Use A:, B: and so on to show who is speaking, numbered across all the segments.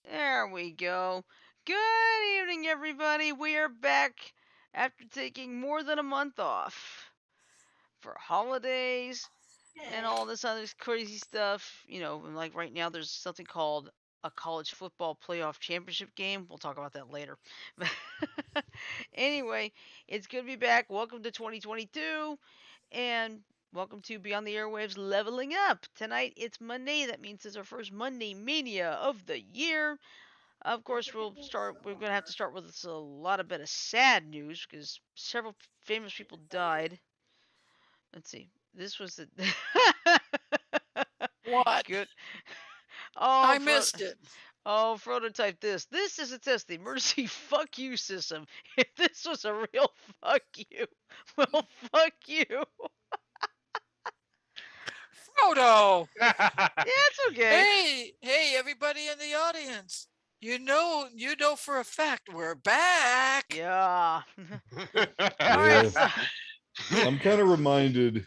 A: There we go. Good evening, everybody. We are back after taking more than a month off for holidays and all this other crazy stuff. Like right now, there's something called a college football playoff championship game. We'll talk about that later. Anyway, it's good to be back. Welcome to 2022 and welcome to Beyond the Airwaves Leveling Up. Tonight, it's Monday. That means it's our first Monday Mania of the year. Of course, We're gonna have to start with a lot of bit of sad news because several famous people died. Let's see. This was the
B: What?
A: good.
B: I
A: Oh,
B: missed it.
A: prototype this. This is a test the emergency fuck you system. If this was a real fuck you, well, fuck you.
B: Frodo!
A: Yeah, it's okay.
B: Hey, everybody in the audience. You know for a fact we're back.
A: Yeah. All
C: Yeah.
A: right. So,
C: I'm kind of reminded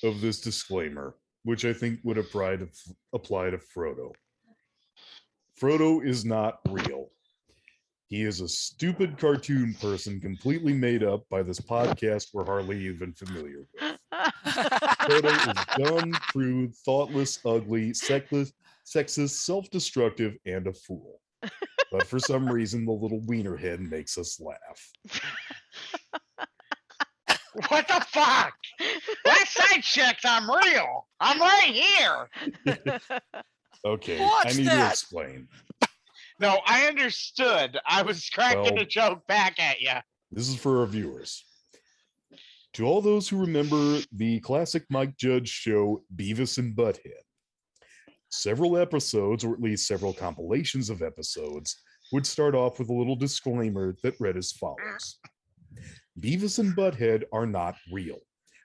C: of this disclaimer, which I think would apply to Frodo. Frodo is not real. He is a stupid cartoon person completely made up by this podcast we're hardly even familiar with. Frodo is dumb, crude, thoughtless, ugly, sexist, self-destructive, and a fool. But for some reason, the little wiener head makes us laugh.
D: What the fuck? Last I checked, I'm real. I'm right here.
C: Okay,
B: Watch
C: I need to
B: that.
C: explain.
D: No, I understood. I was cracking
C: Well-
D: a joke back at you.
C: This is for our viewers. To all those who remember the classic Mike Judge show Beavis and Butthead, several episodes, or at least several compilations of episodes, would start off with a little disclaimer that read as follows. Beavis and Butthead are not real.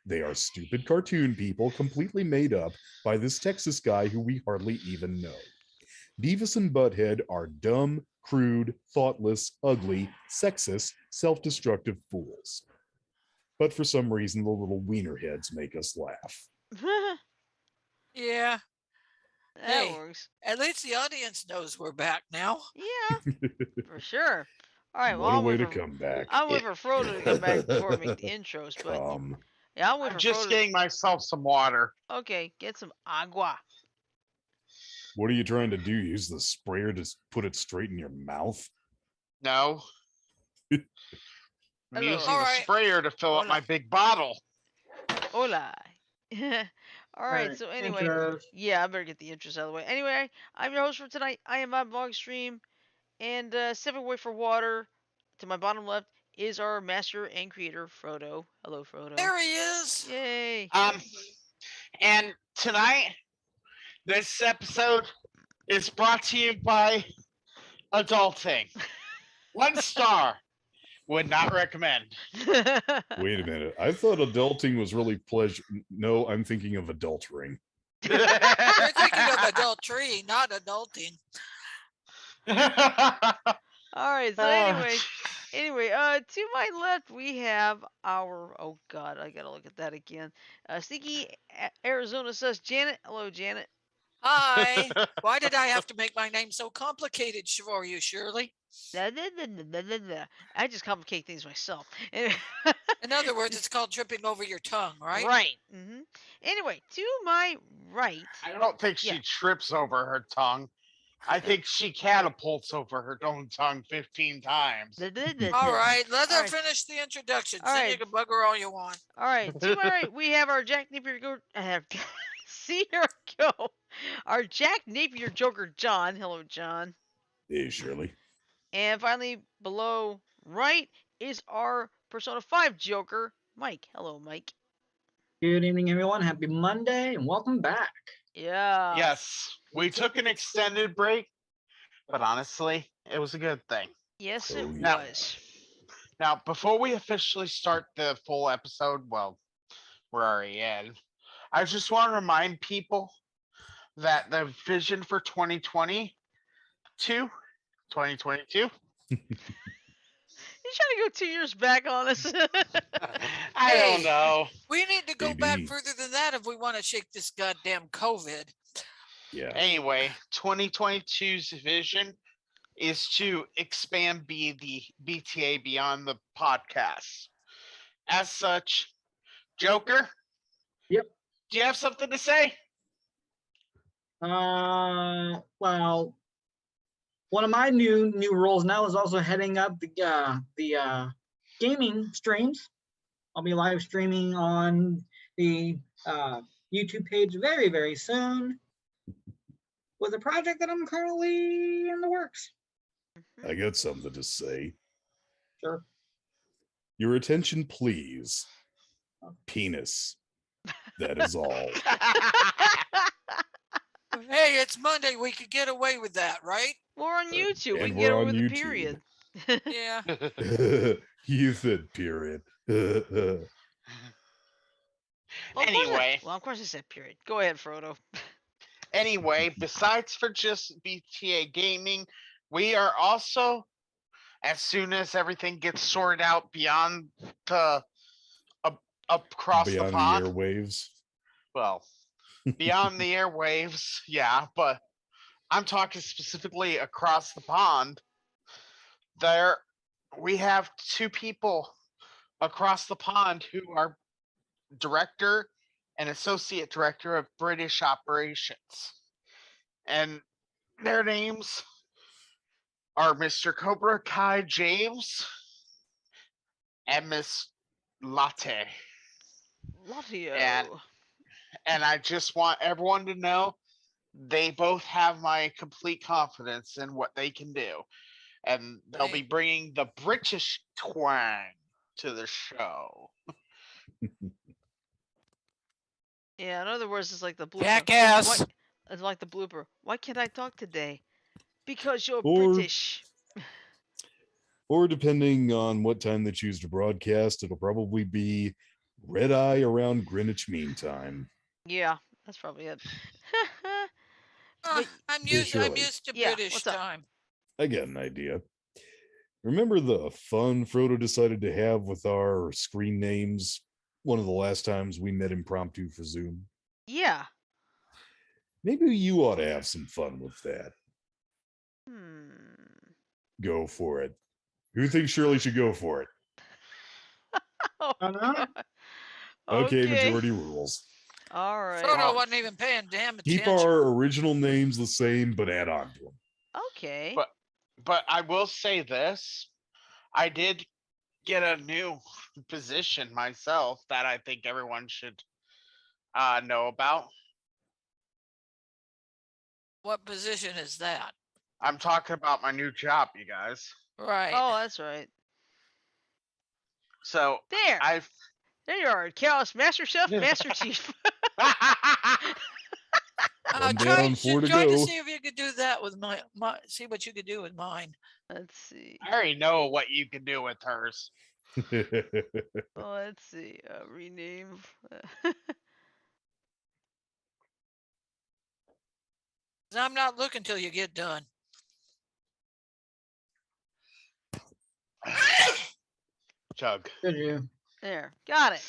C: They are stupid cartoon people completely made up by this Texas guy who we hardly even know. Beavis and Butthead are dumb, crude, thoughtless, ugly, sexist, self-destructive fools. But for some reason, the little wiener heads make us laugh.
B: Yeah.
A: That
B: Hey.
A: works.
B: At least the audience knows we're back now.
A: Yeah, for sure. All right, well,
C: What a
A: I'll
C: way
A: wait
C: to
A: for
C: come back.
A: I'll wait for Frodo to come back before I make the intros. But
C: Come.
A: yeah, I'll wait
D: I'm
A: for
D: just
A: Frodo.
D: getting myself some water.
A: Okay, get some agua.
C: What are you trying to do? Use the sprayer to put it straight in your mouth?
D: No. I'm
A: Hello.
D: using the
B: Alright.
D: sprayer to fill up
A: Hola.
D: my big bottle.
A: Hola. All right, so anyway,
E: intros.
A: yeah, I better get the intros out of the way. Anyway, I'm your host for tonight. I am on Vlog Stream, and stepping away for water to my bottom left is our master and creator, Frodo. Hello, Frodo.
B: There he is.
A: Yay.
D: And tonight, this episode is brought to you by Adulting. 1 star. Would not recommend.
C: Wait a minute. I thought adulting was really pleasure. No, I'm thinking of adultering.
B: You're thinking of adultery, not adulting.
A: All right, so anyway, to my left we have our, oh god, I gotta look at that again. Sneaky Arizona says Janet. Hello, Janet.
B: Hi. Why did I have to make my name so complicated for you, Shirley?
A: I just complicate things myself.
B: In other words, it's called tripping over your tongue, right?
A: Right. Anyway, to my right.
D: I don't think she trips over her tongue. I think she catapults over her own tongue 15 times.
B: All right, let her
A: All right.
B: finish the introduction.
A: All
B: Then
A: right.
B: you can bugger all you want.
A: All right, to my right we have our Jack Napier see here we go. Our Jack Napier Joker, John. Hello, John.
C: Hey, Shirley.
A: And finally, below right is our Persona 5 Joker, Mike. Hello, Mike.
E: Good evening, everyone. Happy Monday, and welcome back.
A: Yeah.
D: Yes, we took an extended break, but honestly, it was a good thing.
A: Yes,
C: Oh,
A: it
C: yeah.
A: was.
D: Now, before we officially start the full episode, well, we're already in. I just want to remind people that the vision for 2022.
A: He's trying to go 2 years back on us.
D: I don't know.
B: We need to go back
C: Baby.
B: further than that if we want to shake this goddamn COVID.
C: Yeah.
D: Anyway, 2022's vision is to expand the BTA beyond the podcast. As such, Joker.
E: Yep.
D: Do you have something to say?
E: Well, one of my new roles now is also heading up the gaming streams. I'll be live streaming on the YouTube page very, very soon with a project that I'm currently in the works.
C: I got something to say.
E: Sure.
C: Your attention, please. Penis. That is all.
B: Hey, it's Monday. We could get away with that, right?
A: We're on YouTube. We
C: And
A: can get
C: we're
A: over
C: on
A: the
C: YouTube.
A: period.
B: Yeah.
C: You said period.
D: Anyway.
A: Of course I said period. Go ahead, Frodo.
D: Anyway, besides for just BTA gaming, we are also, as soon as everything gets sorted out beyond the across
C: Beyond
D: the
C: the
D: pond,
C: airwaves.
D: well, beyond the airwaves, yeah, but I'm talking specifically across the pond. There, we have 2 people across the pond who are director and associate director of British operations. And their names are Mr. Cobra Kai James and Miss latte.
A: Lotio.
D: And I just want everyone to know they both have my complete confidence in what they can do. And they'll be bringing the British twang to the show.
A: Yeah, in other words, it's like the blooper.
B: Jackass.
A: It's like the blooper. Why can't I talk today? Because you're
C: Or-
A: British.
C: Or depending on what time they choose to broadcast, it'll probably be red eye around Greenwich Mean Time.
A: Yeah, that's probably it.
B: I'm
C: Yeah,
B: used
C: surely.
B: to
A: Yeah,
B: British
A: what's up?
B: time.
C: I got an idea. Remember the fun Frodo decided to have with our screen names one of the last times we met impromptu for Zoom?
A: Yeah.
C: Maybe you ought to have some fun with that. Go for it. Who thinks Shirley should go for it?
A: Oh,
E: no.
C: Okay, majority rules.
A: All right.
B: Frodo wasn't even paying damn attention.
C: Keep our original names the same, but add on to them.
A: Okay.
D: But I will say this. I did get a new position myself that I think everyone should know about.
B: What position is that?
D: I'm talking about my new job, you guys.
B: Right.
A: Oh, that's right.
D: So
A: There.
D: I've
A: There you are, Chaos Master Chef, Master Chief.
C: One
B: Try
C: down, four to
B: to
C: go.
B: see if you could do that with my. See what you could do with mine.
A: Let's see.
D: I already know what you can do with hers.
A: Oh, let's see. Rename.
B: 'Cause I'm not looking till you get done.
D: Chug.
E: Good you.
A: There. Got it.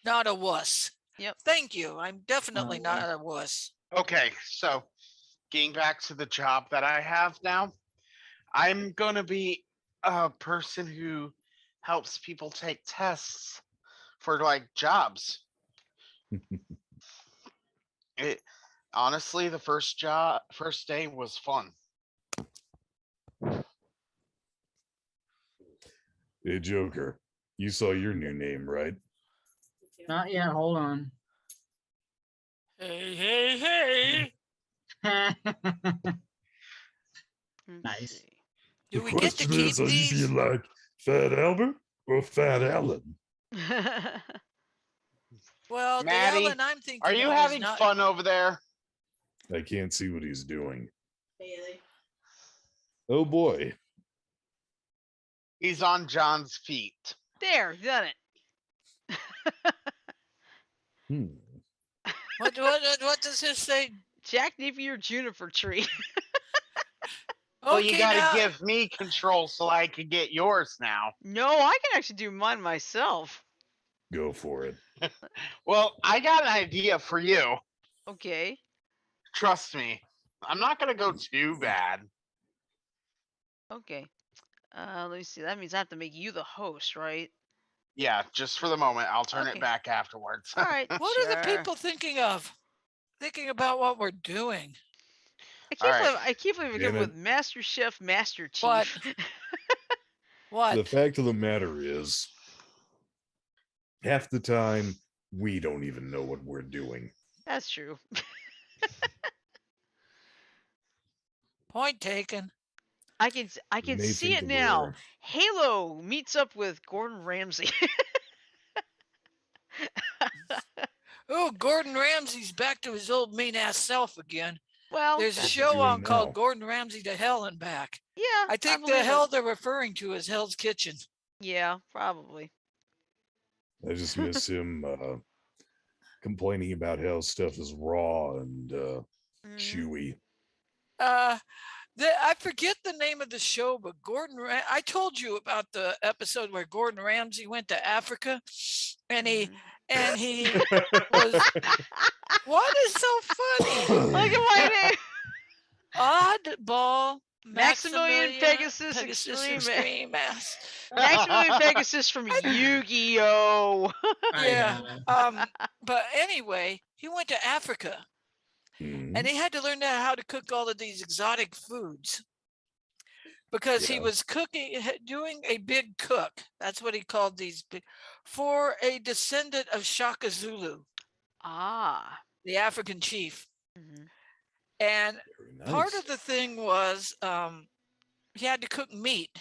B: Not a wuss.
A: Yep.
B: Thank you. I'm definitely
E: Oh.
B: not a wuss.
D: Okay, so getting back to the job that I have now, I'm going to be a person who helps people take tests for like jobs. It honestly, the first day was fun.
C: Hey, Joker, you saw your new name, right?
E: Not yet. Hold on.
B: Hey, hey, hey.
A: Let's
E: Nice.
A: see.
B: Do
C: The
B: we get to
C: question
B: keep
C: is, are you
B: these?
C: being like Fat Albert or Fat Alan?
B: Well,
D: Maddie,
B: the Ellen I'm thinking
D: Are you
B: of is
D: having
B: not-
D: fun over there?
C: I can't see what he's doing. Oh boy.
D: He's on John's feet.
A: There, done it.
B: What does this say?
A: Jack Napier juniper tree.
D: Well, you
B: Okay,
D: got
B: now-
D: to give me control so I can get yours now.
A: No, I can actually do mine myself.
C: Go for it.
D: Well, I got an idea for you.
A: Okay.
D: Trust me. I'm not going to go too bad.
A: Okay. Let me see. That means I have to make you the host, right?
D: Yeah, just for the moment. I'll turn
A: Okay.
D: it back afterwards.
A: All right.
B: What
A: sure.
B: are the people thinking of? Thinking about what we're doing.
A: I
D: All right.
A: can't believe we're
C: Damn
A: going
C: it.
A: with Master Chef, Master Chief.
B: What? What?
C: The fact of the matter is, half the time, we don't even know what we're doing.
A: That's true.
B: Point taken.
A: I can
C: You may
A: see
C: think
A: it
C: that
A: now.
C: we're-
A: Halo meets up with Gordon Ramsay.
B: Oh, Gordon Ramsay's back to his old mean ass self again.
A: Well,
B: There's a
C: What's he
B: show
C: doing
B: on called
C: now?
B: Gordon Ramsay to Hell and Back.
A: yeah.
B: I think the
A: believe
B: hell
A: it.
B: they're referring to is Hell's Kitchen.
A: Yeah, probably.
C: I just miss him complaining about how stuff is raw and
A: Mhm.
C: chewy.
B: I forget the name of the show, but I told you about the episode where Gordon Ramsay went to Africa, and he was. What is so funny?
A: Look at my name.
B: Oddball.
A: Maximilian Pegasus
B: Extreme Ass.
A: Maximilian Pegasus from Yu-Gi-Oh.
B: Yeah. But anyway, he went to Africa.
C: Mhm.
B: And he had to learn how to cook all of these exotic foods. because he
C: Yeah.
B: was doing a big cook. That's what he called these for a descendant of Shaka Zulu,
A: Ah.
B: the African chief.
A: Mm-hmm.
B: And
C: Very nice.
B: part of the thing was he had to cook meat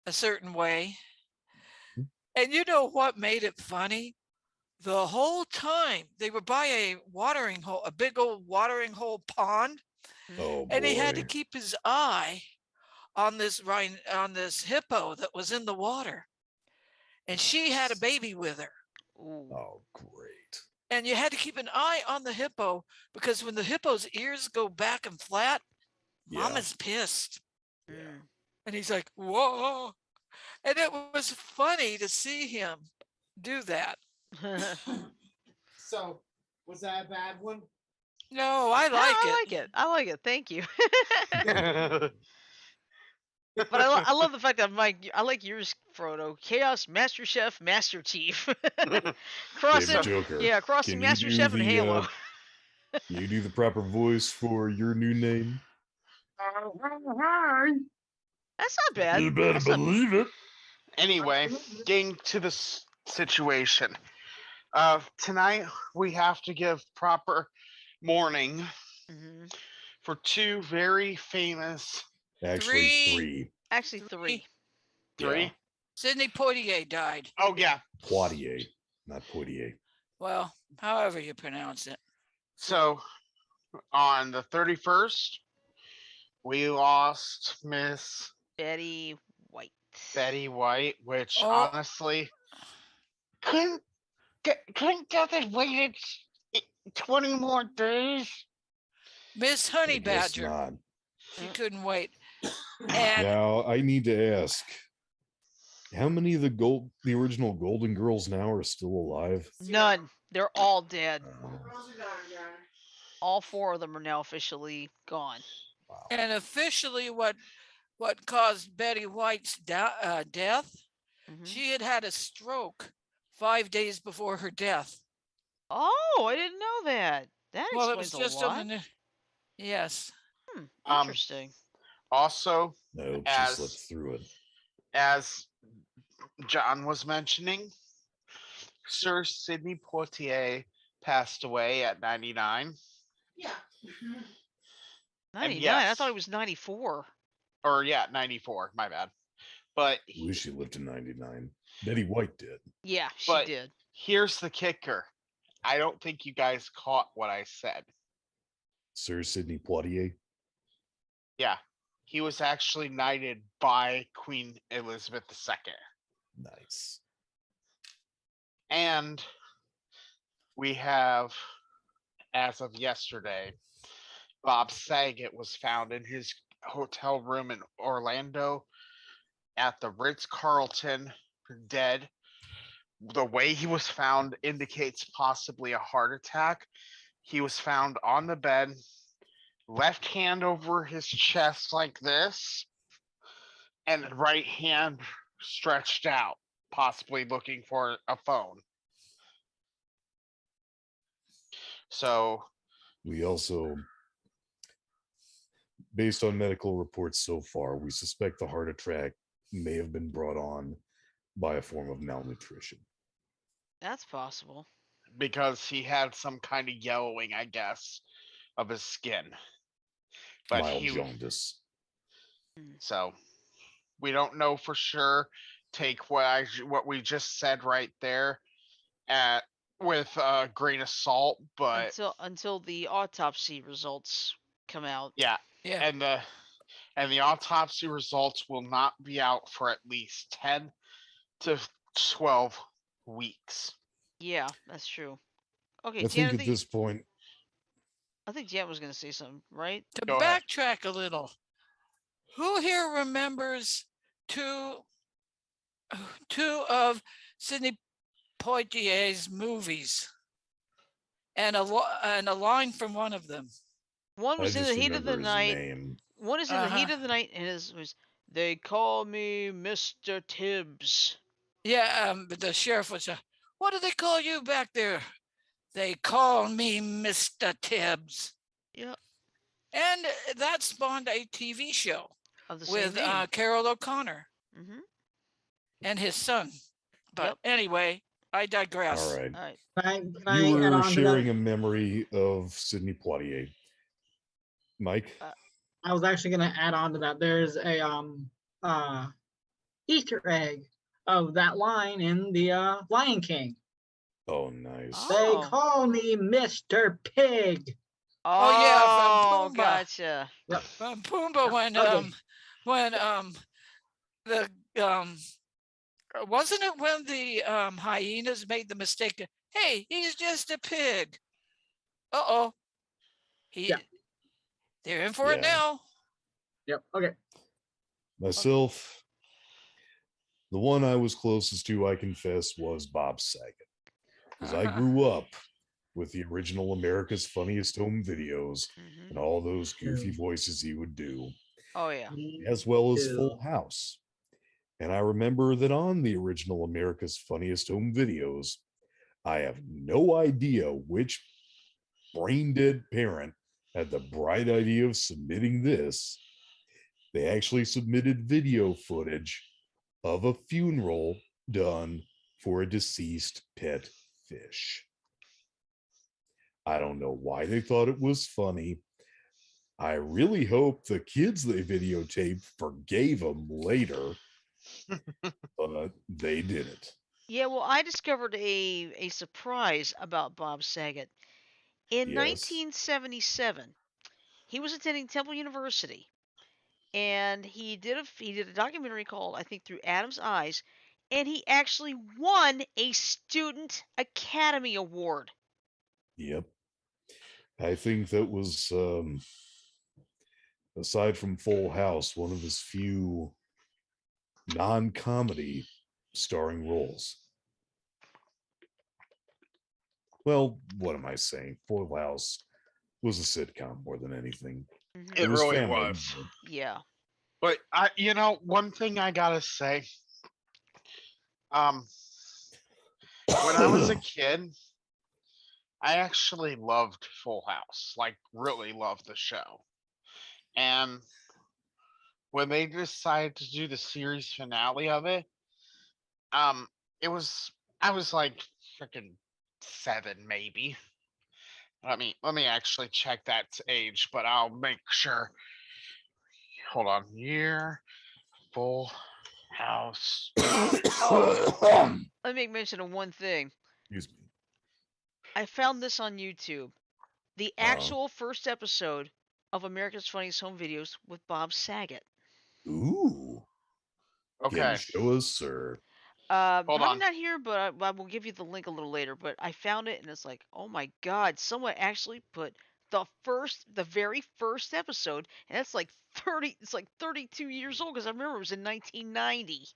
B: a certain way. And you know what made it funny? The whole time they were by a watering hole, a big old watering hole pond,
C: Oh boy.
B: and he had to keep his eye on this hippo that was in the water. And she had a baby with her.
A: Ooh.
C: Oh, great.
B: And you had to keep an eye on the hippo because when the hippo's ears go back and flat,
C: Yeah.
B: Mama's pissed.
C: Yeah.
B: And he's like, whoa. And it was funny to see him do that.
F: So, was that a bad one?
B: No, I
A: No,
B: like
A: I
B: it.
A: like it. I like it. Thank you. But I love the fact that I like yours, Frodo. Chaos, Master Chef, Master Chief. crossing,
C: David Joker.
A: yeah, crossing
C: Can you
A: Master
C: do
A: Chef and
C: the,
A: Halo.
C: You do the proper voice for your new name?
A: That's not bad.
C: You better
A: That's not-
C: believe it.
D: Anyway, getting to the situation. Tonight we have to give proper mourning
A: Mhm.
D: for two very famous
C: Actually,
B: Three.
C: three.
A: Actually, three.
D: three.
C: Yeah.
B: Sidney Poitier died.
D: Oh yeah.
C: Poitier, not Poitier.
B: Well, however you pronounce it.
D: So on the 31st, we lost Miss
A: Betty White.
D: Betty White, which
B: Oh.
D: honestly couldn't they waited 20 more days?
B: Miss
C: I
B: Honey
C: guess
B: Badger.
C: not.
B: She couldn't wait. And
C: Now I need to ask, how many of the original Golden Girls now are still alive?
A: None. They're all dead.
C: Oh,
A: All four of them are now officially gone.
C: wow.
B: and officially what caused Betty White's death,
A: Mhm.
B: she had had a stroke 5 days before her death.
A: Oh, I didn't know that. That
B: Well, it was
A: explains
B: just
A: a
B: on
A: lot.
B: the news. Yes.
A: Interesting.
C: No,
D: Also,
C: she
D: As-
C: slipped through it.
D: as John was mentioning, Sir Sidney Poitier passed away at 99.
F: Yeah.
A: 99. I
D: yes.
A: thought it was 94.
D: Or yeah, 94. My bad. But
C: I wish she lived to 99. Betty White did.
A: Yeah, she
D: But-
A: did.
D: here's the kicker. I don't think you guys caught what I said.
C: Sir Sidney Poitier.
D: Yeah, he was actually knighted by Queen Elizabeth II.
C: Nice.
D: And we have, as of yesterday, Bob Saget was found in his hotel room in Orlando at the Ritz-Carlton, dead. The way he was found indicates possibly a heart attack. He was found on the bed, left hand over his chest like this, and right hand stretched out, possibly looking for a phone. So,
C: We also, based on medical reports so far, we suspect the heart attack may have been brought on by a form of malnutrition.
A: That's possible.
D: because he had some kind of yellowing, I guess, of his skin. But
C: Mild
D: he,
C: jaundice.
D: so we don't know for sure. Take what we just said right there with a grain of salt, but
A: Until the autopsy results come out.
D: yeah,
B: Yeah.
D: and the autopsy results will not be out for at least 10 to 12 weeks.
A: Yeah, that's true. Okay,
C: I
A: Jan,
C: think
A: I
C: at
A: think,
C: this point,
A: I think Jan was going to say something, right?
B: To
D: Go ahead.
B: backtrack a little, who here remembers two of Sidney Poitier's movies and a line from one of them?
A: One
C: I
A: was in
C: just
A: the heat of the
C: remember his
A: night.
C: name.
A: One is in the heat
B: Uh-huh.
A: of the night, and it was "They call me Mr. Tibbs."
B: Yeah, but the sheriff was, what do they call you back there? They call me Mr. Tibbs.
A: Yep.
B: And that spawned a TV show.
A: Of the same
B: with
A: name.
B: Carol O'Connor
A: Mm-hmm.
B: and his son. But
A: Yep.
B: anyway, I digress.
C: All right.
A: All right.
E: Can
C: You
E: I add
C: were
E: on to that?
C: sharing a memory of Sidney Poitier. Mike?
E: I was actually going to add on to that. There's a Easter egg of that line in the Lion King.
C: Oh, nice.
E: They
A: Oh.
E: call me Mr. Pig.
B: Oh, yeah, from
A: Oh,
B: Pumbaa.
A: gotcha.
E: Yep.
B: From Pumbaa
E: Okay.
B: when the wasn't it when the hyenas made the mistake? Hey, he's just a pig. Uh-oh.
E: Yeah.
B: They're in for it
C: Yeah.
B: now.
E: Yep. Okay.
C: Myself, the one I was closest to, I confess, was Bob Saget. Because I grew up with the original America's Funniest Home Videos
A: Mm-hmm.
C: and all those goofy voices he would do,
A: Oh, yeah.
C: as well as Full House. And I remember that on the original America's Funniest Home Videos, I have no idea which brain dead parent had the bright idea of submitting this. They actually submitted video footage of a funeral done for a deceased pet fish. I don't know why they thought it was funny. I really hope the kids they videotaped forgave them later, but they didn't.
A: Yeah, well, I discovered a surprise about Bob Saget. In
C: Yes.
A: 1977, he was attending Temple University, and he did a documentary called, I think, Through Adam's Eyes, and he actually won a Student Academy Award.
C: Yep. I think that was, aside from Full House, one of his few non-comedy starring roles. Well, what am I saying? Full House was a sitcom more than anything.
A: Mm-hmm.
C: It
D: It
C: was
D: really
C: family.
D: was.
A: Yeah.
D: But one thing I gotta say, when I was a kid, I actually loved Full House. Like, really loved the show. And when they decided to do the series finale of it, um, it was I was like freaking 7, maybe. Let me actually check that age, but I'll make sure. Hold on. Year Full House.
A: Oh, let me make mention of one thing.
C: Excuse me.
A: I found this on YouTube. The actual first episode of America's Funniest Home Videos with Bob Saget.
C: Ooh. Can
D: Okay.
C: you show us, sir?
D: Hold
A: Probably
D: on.
A: not here, but I will give you the link a little later. But I found it, and it's like, oh my god, someone actually put the very first episode, and it's like 30, it's like 32 years old because I remember it was in 1990.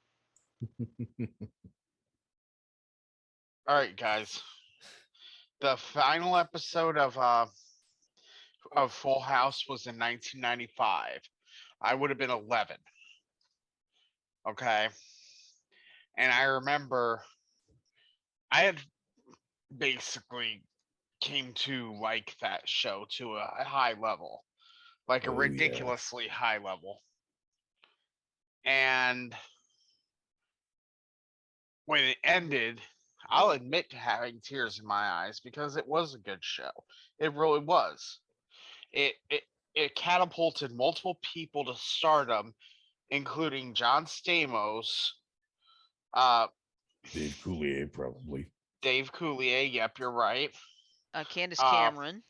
D: All right, guys. The final episode of Full House was in 1995. I would have been 11. Okay. And I remember I had basically came to like that show to a high level, like a
C: Oh, yeah.
D: ridiculously high level. And when it ended, I'll admit to having tears in my eyes because it was a good show. It really was. It catapulted multiple people to stardom, including John Stamos, uh,
C: Dave Coulier, probably.
D: Dave Coulier. Yep, you're right.
A: Candace
D: Uh,
A: Cameron.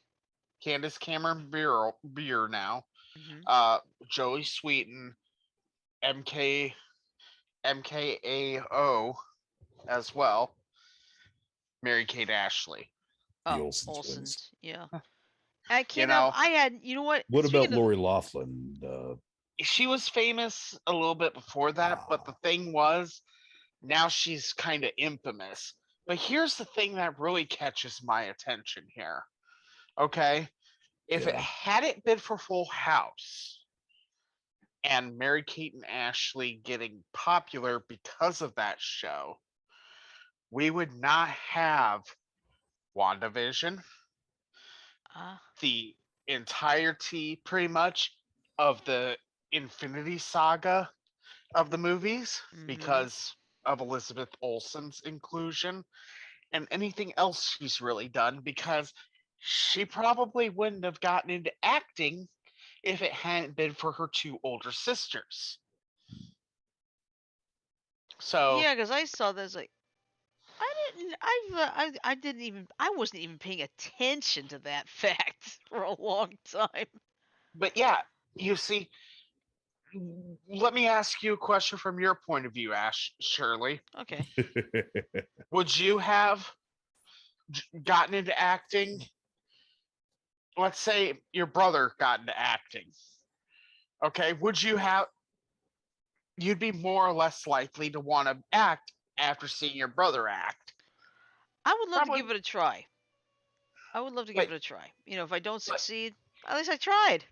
D: Candace Cameron Beer now.
A: Hmm.
D: Joey Sweeten, MK MKAO as well. Mary Kate Ashley.
C: The
A: Oh,
C: Olsen twins.
A: Olsen's. Yeah. I
D: You
A: can't.
D: know,
A: I had. You know what?
C: What about
A: Speaking of,
C: Lori Loughlin?
D: she was famous a little bit before that, but the thing was, now she's kind of infamous. But here's the thing that really catches my attention here. Okay, if it
C: Yeah.
D: hadn't been for Full House and Mary Kate and Ashley getting popular because of that show, we would not have WandaVision,
A: uh,
D: the entirety pretty much of the Infinity Saga of the movies
A: Mhm.
D: because of Elizabeth Olsen's inclusion and anything else she's really done because she probably wouldn't have gotten into acting if it hadn't been for her two older sisters. So
A: Yeah, because I saw this like I didn't even I wasn't even paying attention to that fact for a long time.
D: but yeah, you see, let me ask you a question from your point of view, Shirley.
A: Okay.
D: Would you have gotten into acting? Let's say your brother got into acting. Okay, would you have? You'd be more or less likely to want to act after seeing your brother act.
A: I would love to
D: Probably,
A: give it a try. I would love to give
D: but
A: it a try. If I don't
D: but
A: succeed, at least I tried.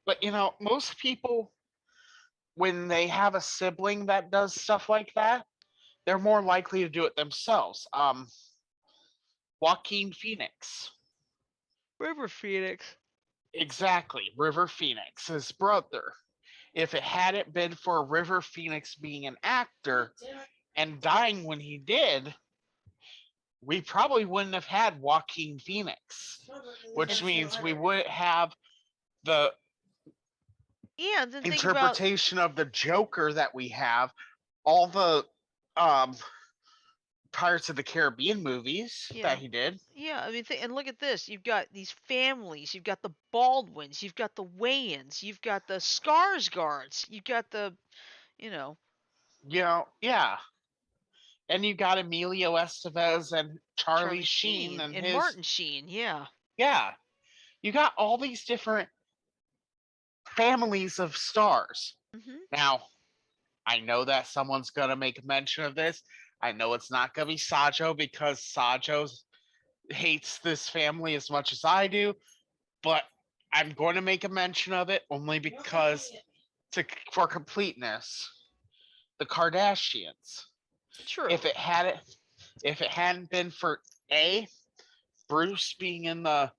D: but most people when they have a sibling that does stuff like that, they're more likely to do it themselves. Joaquin Phoenix.
A: River Phoenix.
D: Exactly. River Phoenix, his brother. If it hadn't been for River Phoenix being an actor and dying when he did, we probably wouldn't have had Joaquin Phoenix, which means we wouldn't have the
A: Yeah, the thing about
D: interpretation of the Joker that we have, all the um, Pirates of the Caribbean movies
A: yeah.
D: that he did.
A: Yeah, I mean, and look at this. You've got these families. You've got the Baldwins. You've got the Wayans. You've got the Skarsgards. You've got the, you know,
D: Yeah. And you got Emilio Estevez and Charlie
A: Charlie
D: Sheen
A: Sheen
D: and
A: and
D: his.
A: Martin Sheen. Yeah.
D: Yeah. You got all these different families of stars.
A: Mhm.
D: Now, I know that someone's going to make mention of this. I know it's not going to be Sajo because Sajo hates this family as much as I do, but I'm going to make a mention of it only because for completeness, the Kardashians.
A: True.
D: If it hadn't been for A, Bruce being in the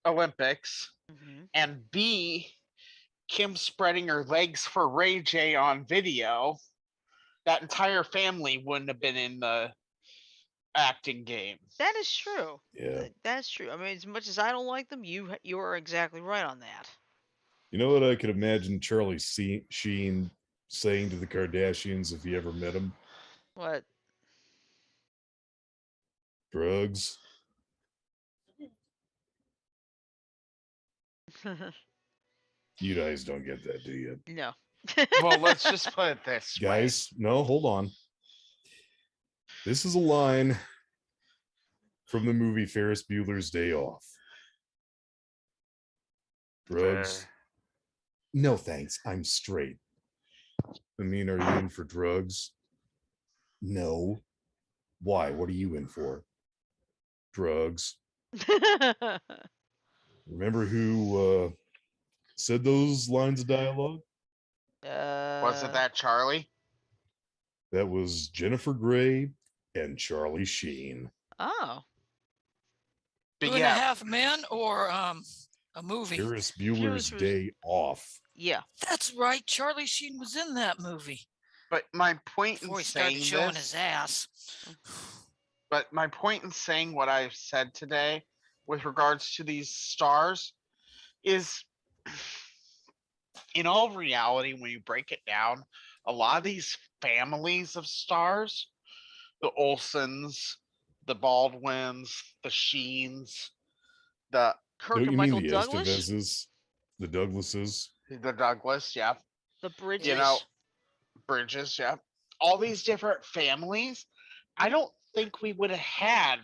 D: Olympics,
A: Mhm.
D: and B, Kim spreading her legs for Ray J on video, that entire family wouldn't have been in the acting game.
A: That is true.
C: Yeah.
A: That's true. I mean, as much as I don't like them, you are exactly right on that.
C: You know what I could imagine Charlie Sheen saying to the Kardashians if he ever met them?
A: What?
C: Drugs. You guys don't get that, do you?
A: No.
D: Well, let's just put it this way.
C: Guys, no, hold on. This is a line from the movie Ferris Bueller's Day Off. Drugs. No, thanks. I'm straight. I mean, are you in for drugs? No. Why? What are you in for? Drugs. Remember who said those lines of dialogue?
D: Wasn't that Charlie?
C: That was Jennifer Grey and Charlie Sheen.
A: Oh.
D: But
B: Two and a
D: yeah,
B: Half Men or a movie?
C: Ferris Bueller's Day Off.
A: Yeah.
B: That's right. Charlie Sheen was in that movie
D: but my point
B: before
D: in
B: he started
D: saying
B: showing
D: this,
B: his ass.
D: but my point in saying what I've said today with regards to these stars is in all reality, when you break it down, a lot of these families of stars, the Olsons, the Baldwins, the Sheens, the
A: Kirk
C: Don't
A: and
C: you mean
A: Michael
C: the
A: Douglas,
C: Estevezes, the Douglases?
D: Douglas, yeah,
A: the Bridges.
D: you know, Bridges, yeah, all these different families. I don't think we would have had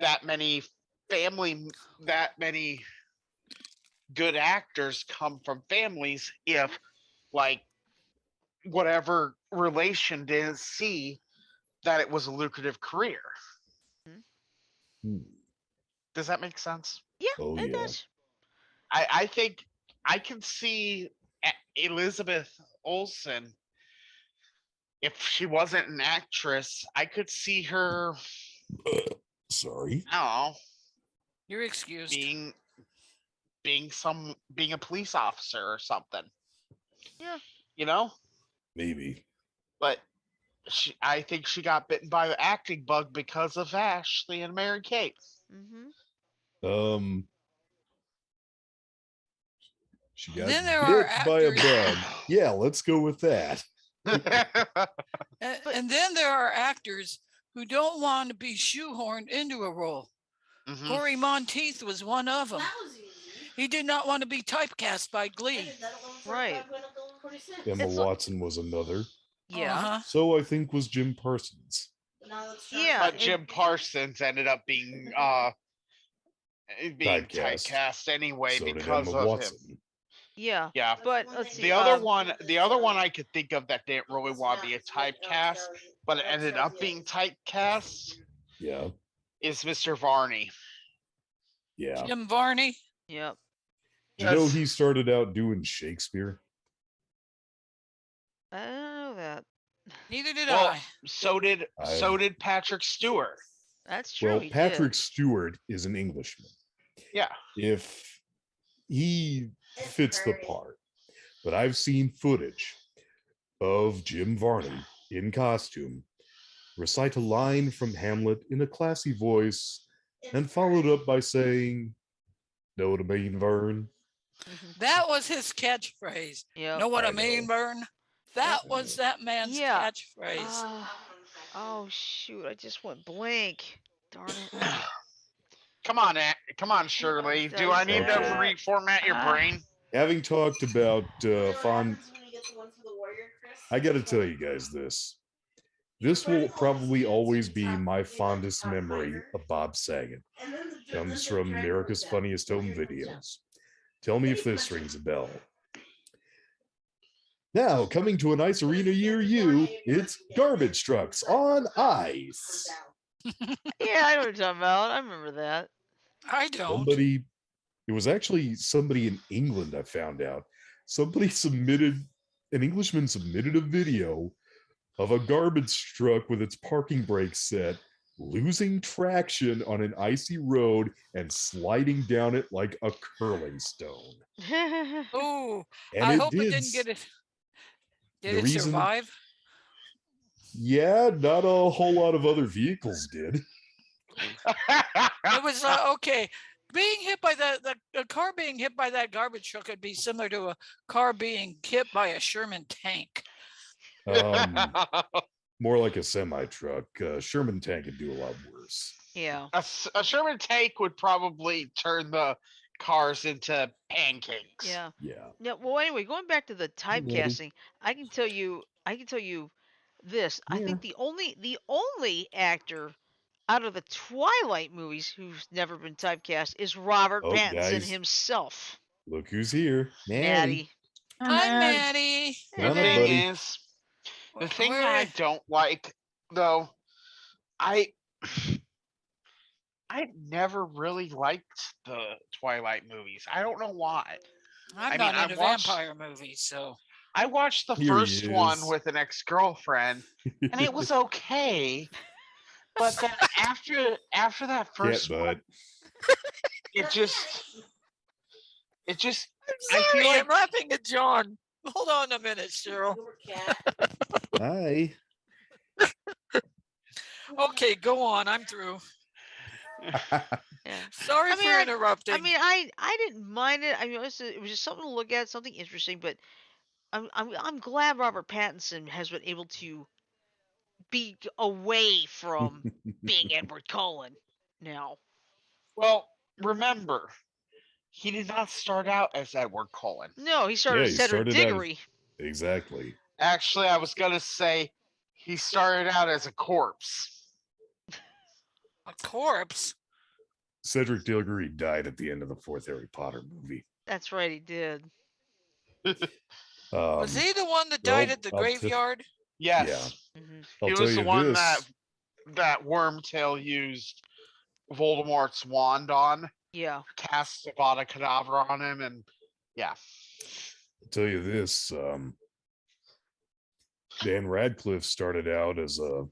D: that many that many good actors come from families if, like, whatever relation didn't see that it was a lucrative career.
C: Hmm.
D: Does that make sense?
A: Yeah,
C: Oh,
A: it
C: yeah.
A: does.
D: I think I can see Elizabeth Olsen, if she wasn't an actress, I could see her,
C: Sorry.
D: I don't know,
B: You're excused.
D: being a police officer or something.
A: Yeah.
D: You know,
C: Maybe.
D: but I think she got bitten by the acting bug because of Ashley and Mary Kate.
C: Um, she
B: And
C: got
B: then there are
C: bit by a
B: actors,
C: bug. Yeah, let's go with that.
B: and then there are actors who don't want to be shoehorned into a role.
D: Mhm.
B: Cory Monteith was one of them.
F: That was easy.
B: He did not want to be typecast by
F: I
B: Glee.
F: did that at 11:45,
A: Right.
F: went up to 11:46.
C: Emma
A: It's like-
C: Watson was another.
A: Yeah.
B: Uh-huh.
C: So I think was Jim Parsons.
F: But now let's try
A: Yeah,
D: But
F: it.
D: Jim Parsons ended up being typecast anyway
C: So did
D: because
C: Emma
D: of
C: Watson.
D: him.
A: Yeah.
D: Yeah.
A: But let's see.
D: The other one I could think of that didn't really want to be a typecast, but it ended up being typecast
C: Yeah.
D: is Mr. Varney.
C: Yeah.
B: Jim Varney.
A: Yep.
C: Do you know
D: Yes.
C: he started out doing Shakespeare?
A: I don't know that.
B: Neither did
D: Well,
B: I.
D: so did Patrick Stewart.
A: That's true.
C: Well,
A: he
C: Patrick
A: did.
C: Stewart is an Englishman.
D: Yeah.
C: If he fits the part, but I've seen footage of Jim Varney in costume recite a line from Hamlet in a classy voice and followed up by saying, "Know what I mean, Vern?"
B: That was his catchphrase.
A: Yep.
B: Know what
C: I
B: I mean,
C: know.
B: Bern? That was that man's
A: Yeah.
B: catchphrase.
A: Oh shoot! I just went blank. Darn it.
D: Come on, Shirley. Do I need to
C: Okay.
D: reformat your brain?
C: Having talked about
F: You know what
C: fond,
F: happens when you get the one for the warrior, Chris?
C: I got to tell you guys this. This will probably always be my fondest memory of Bob Saget.
F: And then the
C: Comes
F: the
C: from
F: driver
C: America's
F: that
C: Funniest Home
F: warrior comes out.
C: Videos. Tell me if this rings a bell. Now, coming to an ice arena near you, it's Garbage Trucks on Ice.
A: Yeah, I know what you're talking about. I remember that.
B: I don't.
C: It was actually somebody in England, I found out. An Englishman submitted a video of a garbage truck with its parking brakes set, losing traction on an icy road and sliding down it like a curling stone.
B: Ooh,
C: And
B: I
C: it
B: hope
C: did.
B: it didn't get it. Did
C: The
B: it
C: reason-
B: survive?
C: Yeah, not a whole lot of other vehicles did.
B: It was okay. Being hit by the car being hit by that garbage truck would be similar to a car being hit by a Sherman tank.
C: More like a semi-truck. Sherman tank could do a lot worse.
A: Yeah.
D: A Sherman tank would probably turn the cars into pancakes.
A: Yeah.
C: Yeah.
A: Yeah. Well, anyway, going back to the
C: ready?
A: typecasting, I can tell you this. I think the only actor out of the Twilight movies who's never been typecast is Robert
C: Oh,
A: Pattinson
C: guys.
A: himself.
C: Look who's here.
A: Maddie.
B: Hi, Maddie.
C: Come
D: The
C: on up,
D: thing
C: buddy.
D: is, the thing
B: Where-
D: that I don't like, though, I never really liked the Twilight movies. I don't know why.
B: I'm
D: I
B: not
D: mean,
B: into
D: I've watched-
B: vampire movies, so
D: I watched the
C: Here he
D: first one
C: is.
D: with an ex-girlfriend, and it was okay. But then after that
C: Cat
D: first one,
C: butt.
D: it just I
B: sorry,
D: feel like
B: I'm laughing at John. Hold on a minute, Cheryl.
C: Hi.
B: Okay, go on. I'm through.
A: Yeah.
B: Sorry
A: I mean,
B: for interrupting.
A: I didn't mind it. I mean, it was just something to look at, something interesting. But I'm glad Robert Pattinson has been able to be away from being Edward Cullen now.
D: well, remember, he did not start out as Edward Cullen.
A: No, he started
C: Yeah,
A: as
C: he
A: Cedric
C: started out as-
A: Diggory.
C: Exactly.
D: Actually, I was gonna say he started out as a corpse.
B: A corpse?
C: Cedric Diggory died at the end of the fourth Harry Potter movie.
A: That's right, he did.
B: Was he the one that died
C: well,
B: at the
C: I'll t-
B: graveyard?
D: Yes,
A: Hmm.
C: I'll
D: he
C: tell
D: was
C: you
D: the one
C: this.
D: that Wormtail used Voldemort's wand on,
A: Yeah.
D: cast Avada Kedavra on him, and yeah.
C: I'll tell you this. Dan Radcliffe started out as a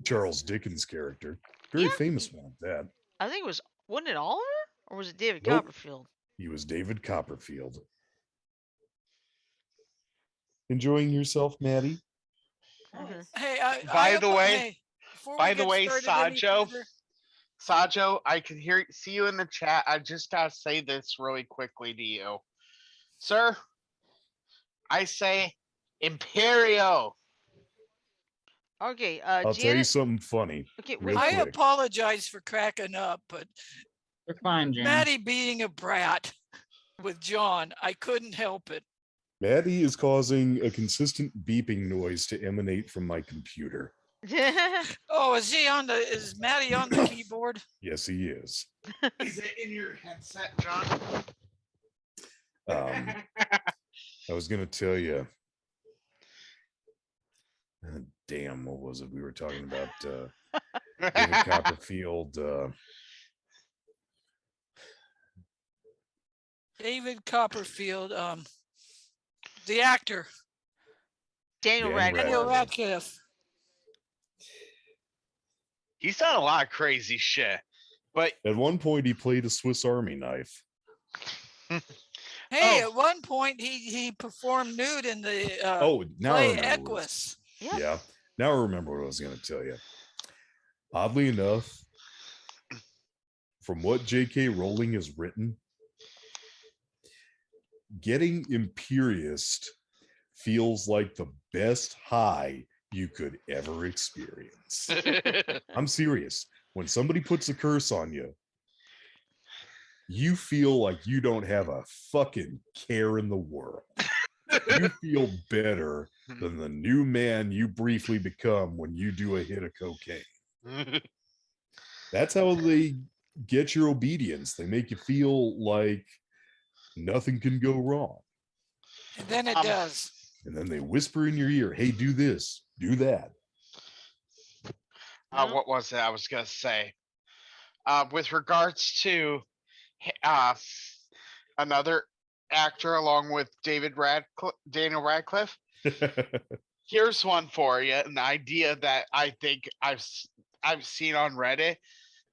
C: Charles Dickens character. Very
A: Yeah.
C: famous one at that.
A: I think it wasn't it Oliver? Or was it David
C: Nope.
A: Copperfield?
C: He was David Copperfield. Enjoying yourself, Maddie?
A: Mhm.
B: Hey,
D: By the way-
B: hey, before
D: by
B: we
D: the
B: get
D: way,
B: started any
D: Sajo,
B: further,
D: Sajo, I can see you in the chat. I just gotta say this really quickly to you, sir. I say Imperio.
A: Okay,
C: I'll tell you
A: Janet.
C: something funny.
A: Okay,
C: real
A: wait.
B: I
C: quick.
B: apologize for cracking up, but
E: You're fine, Jan.
B: Maddie being a brat with John, I couldn't help it.
C: Maddie is causing a consistent beeping noise to emanate from my computer.
B: Oh, is Maddie on the keyboard?
C: Yes, he is.
D: Is it in your headset, John?
C: I was going to tell you. Damn, what was it? We were talking about David Copperfield.
B: David Copperfield, the actor,
A: Daniel
C: Dan
A: Radcliffe.
B: Daniel
C: Radcliffe.
B: Radcliffe.
D: He's done a lot of crazy shit, but
C: At one point, he played a Swiss Army knife.
B: Hey,
D: Oh.
B: at one point he performed nude in the
C: Now I
B: play
C: remember.
B: Equus.
A: Yeah.
C: Yeah. Now I remember what I was going to tell you. Oddly enough, from what J.K. Rowling has written, getting Imperious feels like the best high you could ever experience. I'm serious. When somebody puts a curse on you, you feel like you don't have a fucking care in the world. You feel better than the new man you briefly become when you do a hit of cocaine. That's how they get your obedience. They make you feel like nothing can go wrong.
B: And then it does.
C: And then they whisper in your ear, hey, do this, do that.
D: What was it I was gonna say? With regards to another actor along with Daniel Radcliffe, here's one for you. An idea that I think I've seen on Reddit,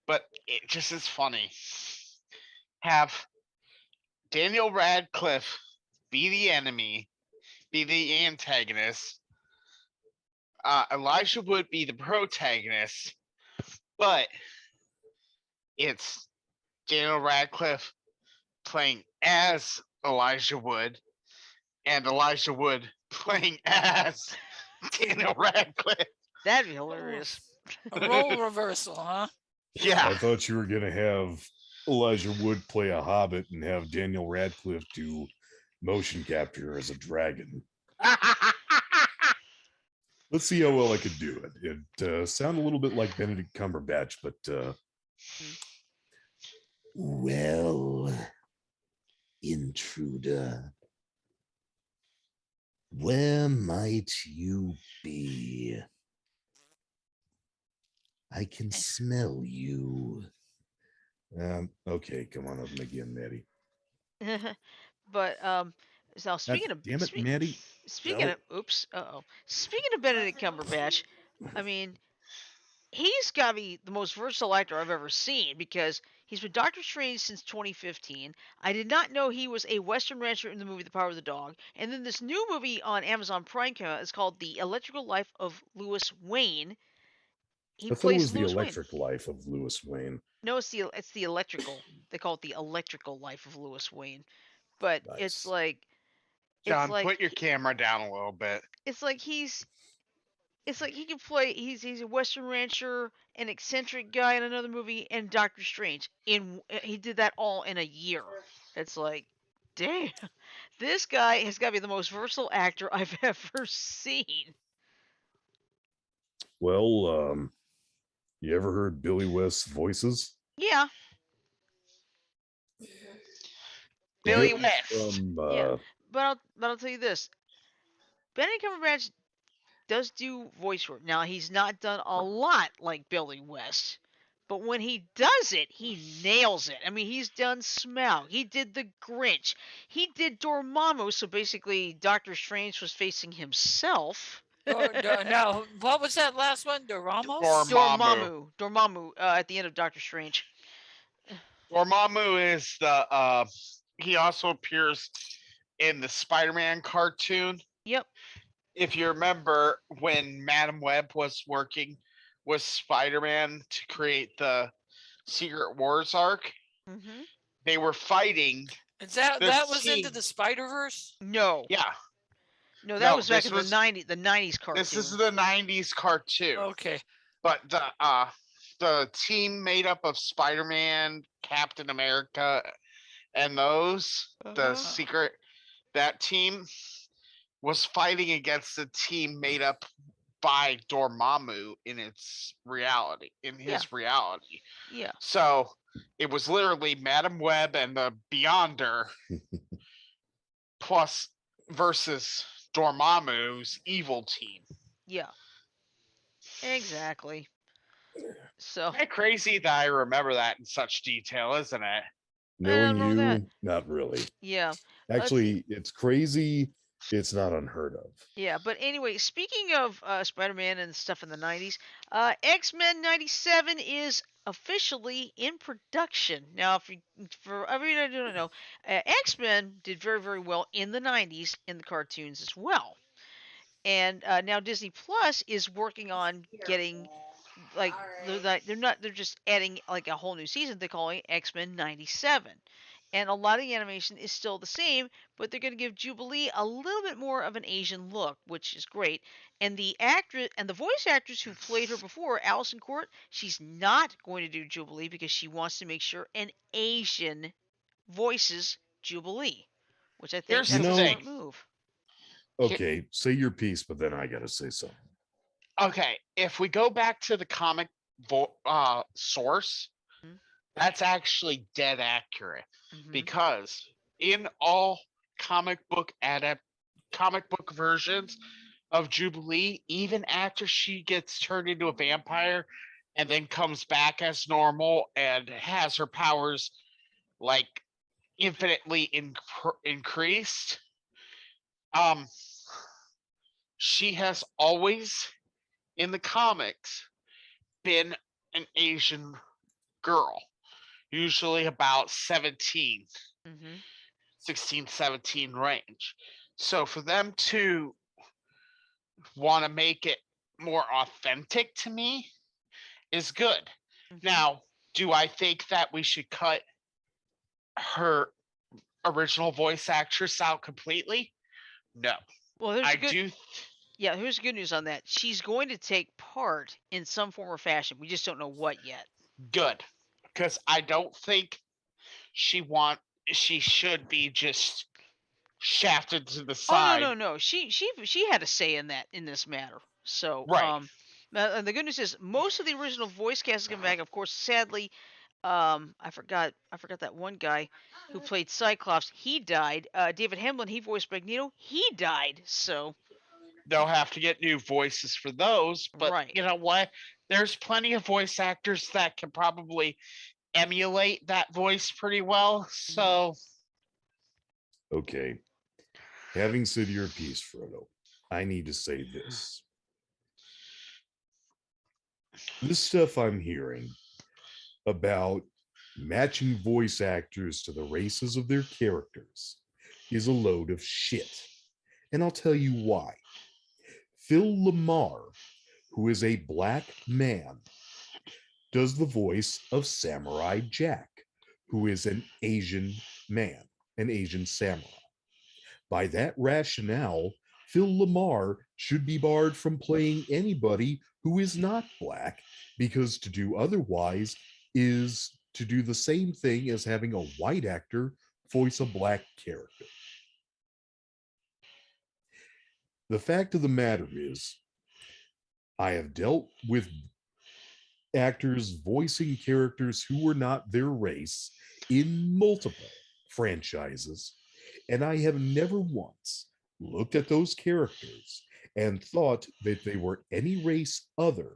D: but it just is funny. Have Daniel Radcliffe be the enemy, be the antagonist. Elijah Wood be the protagonist, but it's Daniel Radcliffe playing as Elijah Wood, and Elijah Wood playing as Daniel Radcliffe.
A: That'd be hilarious.
B: A role reversal, huh?
D: Yeah.
C: I thought you were going to have Elijah Wood play a hobbit and have Daniel Radcliffe do motion capture as a dragon. Let's see how well I could do it. It sounded a little bit like Benedict Cumberbatch, but well, intruder, where might you be? I can smell you. Okay, come on up again, Maddie.
A: But now speaking of
C: damn it, Maddie.
A: Speaking
C: No.
A: of Speaking of Benedict Cumberbatch, I mean, he's got to be the most versatile actor I've ever seen because he's been Doctor Strange since 2015. I did not know he was a Western rancher in the movie The Power of the Dog. And then this new movie on Amazon Prime came out. It's called The Electrical Life of Louis Wayne. He
C: I thought it
A: plays
C: was The
A: Louis Wayne.
C: Electric Life of Louis Wayne.
A: No, it's the electrical. They call it The Electrical Life of Louis Wayne. But
C: Nice.
A: it's like
D: John, put your camera down a little bit.
A: it's like he can play. He's a Western rancher, an eccentric guy in another movie, and Doctor Strange. He did that all in a year. It's like, damn, this guy has got to be the most versatile actor I've ever seen.
C: Well, you ever heard Billy West's voices?
A: Yeah.
D: Billy
C: Get
D: West.
C: From,
A: Yeah. But I'll tell you this. Benedict Cumberbatch does do voice work. Now he's not done a lot like Billy West, but when he does it, he nails it. I mean, he's done Smaug. He did the Grinch. He did Dormammu. So basically, Doctor Strange was facing himself.
B: Now, what was that last one? Doramos?
D: Dormammu.
A: Dormammu at the end of Doctor Strange.
D: Dormammu is the he also appears in the Spider-Man cartoon.
A: Yep.
D: If you remember when Madam Web was working with Spider-Man to create the Secret Wars arc,
A: Mm-hmm.
D: they were fighting
B: Is that
D: this
B: was into
D: team.
B: the Spider-Verse?
A: No.
D: Yeah,
A: No, that
D: no,
A: was back
D: this
A: in the
D: was
A: 90s, the 90s
D: this is
A: cartoon.
D: the '90s cartoon.
B: Okay.
D: But the team made up of Spider-Man, Captain America, and those the
A: Uh-huh.
D: secret that team was fighting against a team made up by Dormammu in its reality, in
A: Yeah.
D: his reality.
A: Yeah.
D: So it was literally Madam Web and the Beyonder plus versus Dormammu's evil team.
A: Yeah. Exactly. So,
D: Kind of crazy that I remember that in such detail, isn't it?
A: I
C: Knowing
A: don't know that.
C: you, not really.
A: Yeah. Let's see.
C: Actually, it's crazy. It's not unheard of.
A: Yeah, but anyway, speaking of Spider-Man and stuff in the 90s, X-Men 97 is officially in production. Now, if you, for everyone who don't know, X-Men did very, very well in the 90s in the cartoons as well. And now Disney Plus is working on getting like they're just adding like a whole new season. They're calling it X-Men 97. And a lot of the animation is still the same, but they're going to give Jubilee a little bit more of an Asian look, which is great. And the actress and the voice actress who played her before, Allison Court, she's not going to do Jubilee because she wants to make sure an Asian voices Jubilee, which I think
D: Here's
C: You
D: the
A: that's a
C: know,
D: thing.
A: smart move.
C: okay, say your piece, but then I got to say something.
D: Okay, if we go back to the comic source,
A: Mm-hmm.
D: that's actually dead accurate
A: Mm-hmm.
D: because in all comic book versions of Jubilee, even after she gets turned into a vampire and then comes back as normal and has her powers like infinitely increased, um, she has always in the comics been an Asian girl, usually about 17,
A: Mm-hmm.
D: 16, 17 range. So for them to want to make it more authentic to me is good.
A: Mm-hmm.
D: Now, do I think that we should cut her original voice actress out completely? No.
A: Well, here's
D: I
A: the good.
D: do.
A: Yeah, here's the good news on that. She's going to take part in some form or fashion. We just don't know what yet.
D: Good. Because I don't think she should be just shafted to the
A: Oh no,
D: side.
A: no, no. She had a say in that in this matter. So
D: Right.
A: and the good news is most of the original voice cast is coming back. Of course, sadly, I forgot that one guy who played Cyclops. He died. David Hamlin, he voiced Magneto. He died. So
D: They'll have to get new voices for those, but
A: right.
D: you know what? There's plenty of voice actors that can probably emulate that voice pretty well. So
C: Okay, having said your piece, Frodo, I need to say this. This stuff I'm hearing about matching voice actors to the races of their characters is a load of shit. And I'll tell you why. Phil Lamar, who is a black man, does the voice of Samurai Jack, who is an Asian man, an Asian samurai. By that rationale, Phil Lamar should be barred from playing anybody who is not black, because to do otherwise is to do the same thing as having a white actor voice a black character. The fact of the matter is, I have dealt with actors voicing characters who were not their race in multiple franchises, and I have never once looked at those characters and thought that they were any race other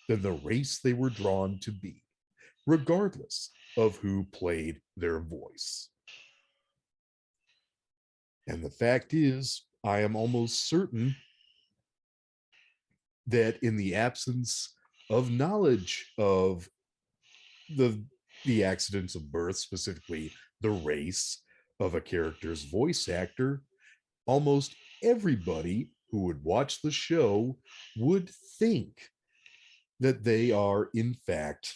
C: than the race they were drawn to be, regardless of who played their voice. And the fact is, I am almost certain that in the absence of knowledge of the the accidents of birth, specifically the race of a character's voice actor, almost everybody who would watch the show would think that they are, in fact,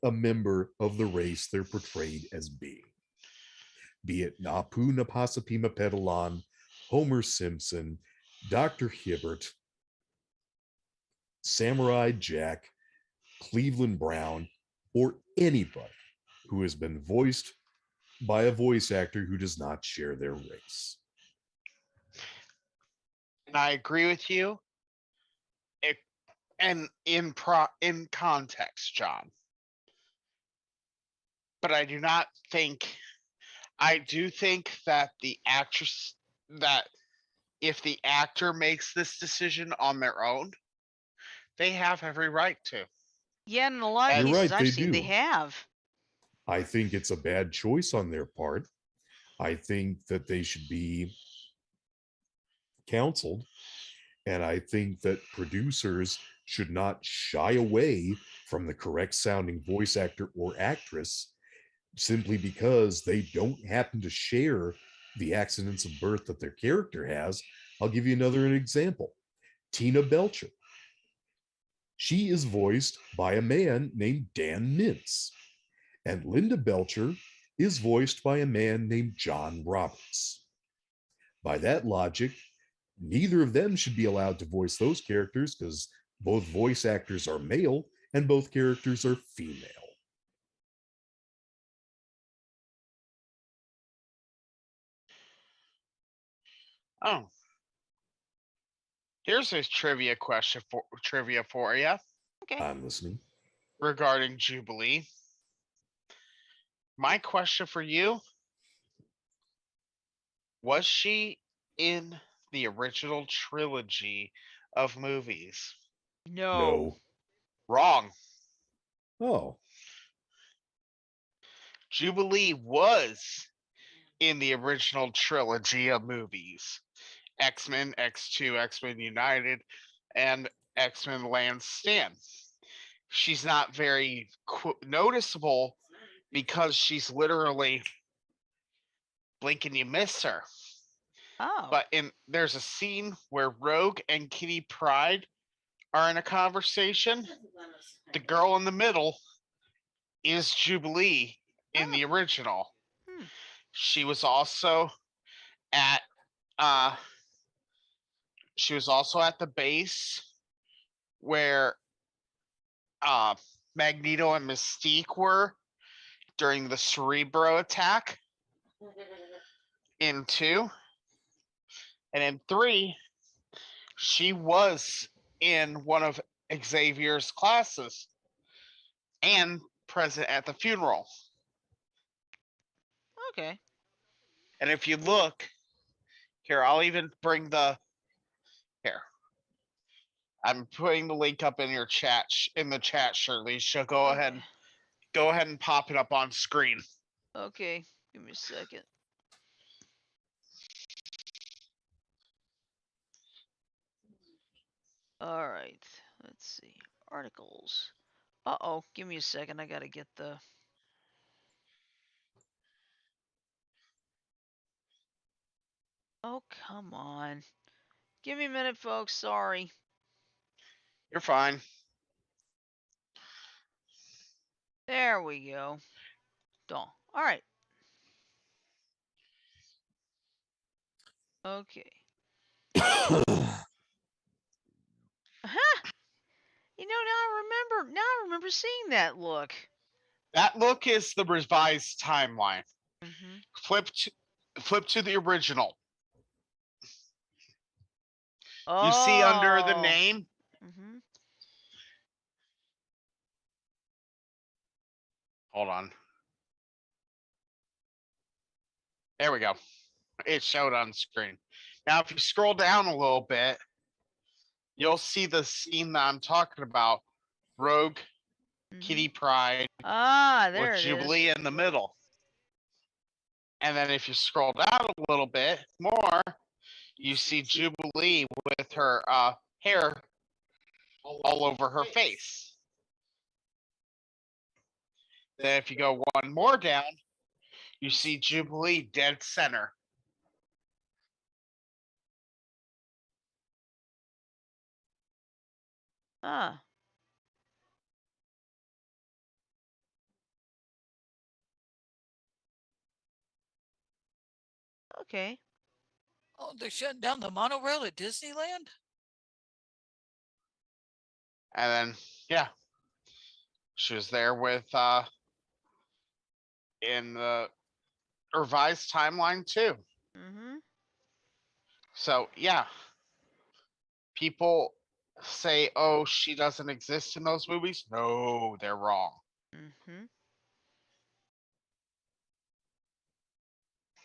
C: a member of the race they're portrayed as being. Be it Napu Napasapima Petalon, Homer Simpson, Dr. Hibbert, Samurai Jack, Cleveland Brown, or anybody who has been voiced by a voice actor who does not share their race.
D: And I agree with you. And in context, John. But I do not think. I do think that the actress that if the actor makes this decision on their own, they have every right to.
A: Yeah, in a lot of
D: You're
A: cases
C: right,
A: I've
C: they
A: seen, they
C: do.
A: have.
C: I think it's a bad choice on their part. I think that they should be counseled. And I think that producers should not shy away from the correct sounding voice actor or actress simply because they don't happen to share the accidents of birth that their character has. I'll give you another example. Tina Belcher. She is voiced by a man named Dan Mintz. And Linda Belcher is voiced by a man named John Roberts. By that logic, neither of them should be allowed to voice those characters because both voice actors are male and both characters are female.
D: Oh, here's a trivia for you
A: Okay.
C: I'm listening.
D: regarding Jubilee. My question for you: was she in the original trilogy of movies?
A: No.
C: No.
D: Wrong.
C: Oh,
D: Jubilee was in the original trilogy of movies: X-Men, X2, X-Men United, and X-Men Land Stand. She's not very noticeable because she's literally blink and you miss her.
A: Oh.
D: But there's a scene where Rogue and Kitty Pryde are in a conversation. The girl in the middle is Jubilee in the original.
A: Hmm.
D: She was also at the base where Magneto and Mystique were during the Cerebro attack in 2. And in 3, she was in one of Xavier's classes and present at the funeral.
A: Okay.
D: And if you look here, I'll even bring here. I'm putting the link up in your chat in the chat, Shirley. So go ahead and pop it up on screen.
A: Okay. Give me a second. All right. Let's see. Articles. Uh-oh. Give me a second. I got to get the... Oh, come on. Give me a minute, folks. Sorry.
D: You're fine.
A: There we go. All right. Okay. You know, now I remember seeing that look.
D: That look is the revised timeline.
A: Mm-hmm.
D: Flip to the original.
A: Oh.
D: You see under the name?
A: Mm-hmm.
D: Hold on. There we go. It showed on screen. Now, if you scroll down a little bit, you'll see the scene that I'm talking about. Rogue, Kitty Pryde,
A: there
D: with
A: it
D: Jubilee
A: is.
D: in the middle. And then if you scroll down a little bit more, you see Jubilee with her hair all over her face. Then if you go one more down, you see Jubilee dead center.
A: Ah. Okay.
B: Oh, they're shutting down the monorail at Disneyland?
D: And then, yeah, she was there with in the revised timeline too.
A: Mm-hmm.
D: So yeah, people say, "Oh, she doesn't exist in those movies." No, they're wrong.
A: Mm-hmm.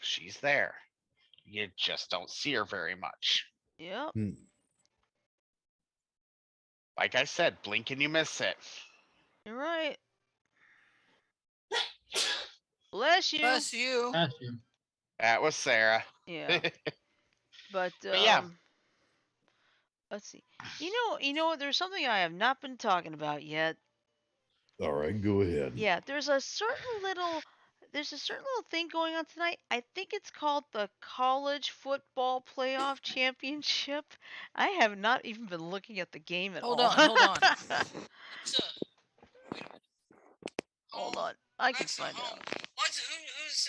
D: She's there. You just don't see her very much.
A: Yep.
C: Hmm.
D: Like I said, blink and you miss it.
A: You're right. Bless you.
B: Bless you.
E: That's you.
D: That was Sarah.
A: Yeah. But
D: yeah.
A: let's see. You know, there's something I have not been talking about yet.
C: All right, go ahead.
A: Yeah, there's a certain little thing going on tonight. I think it's called the College Football Playoff Championship. I have not even been looking at the game at
B: Hold
A: all.
B: on, hold on.
A: Hold on. I can
B: Alexa,
A: find
B: home.
A: out.
B: Who's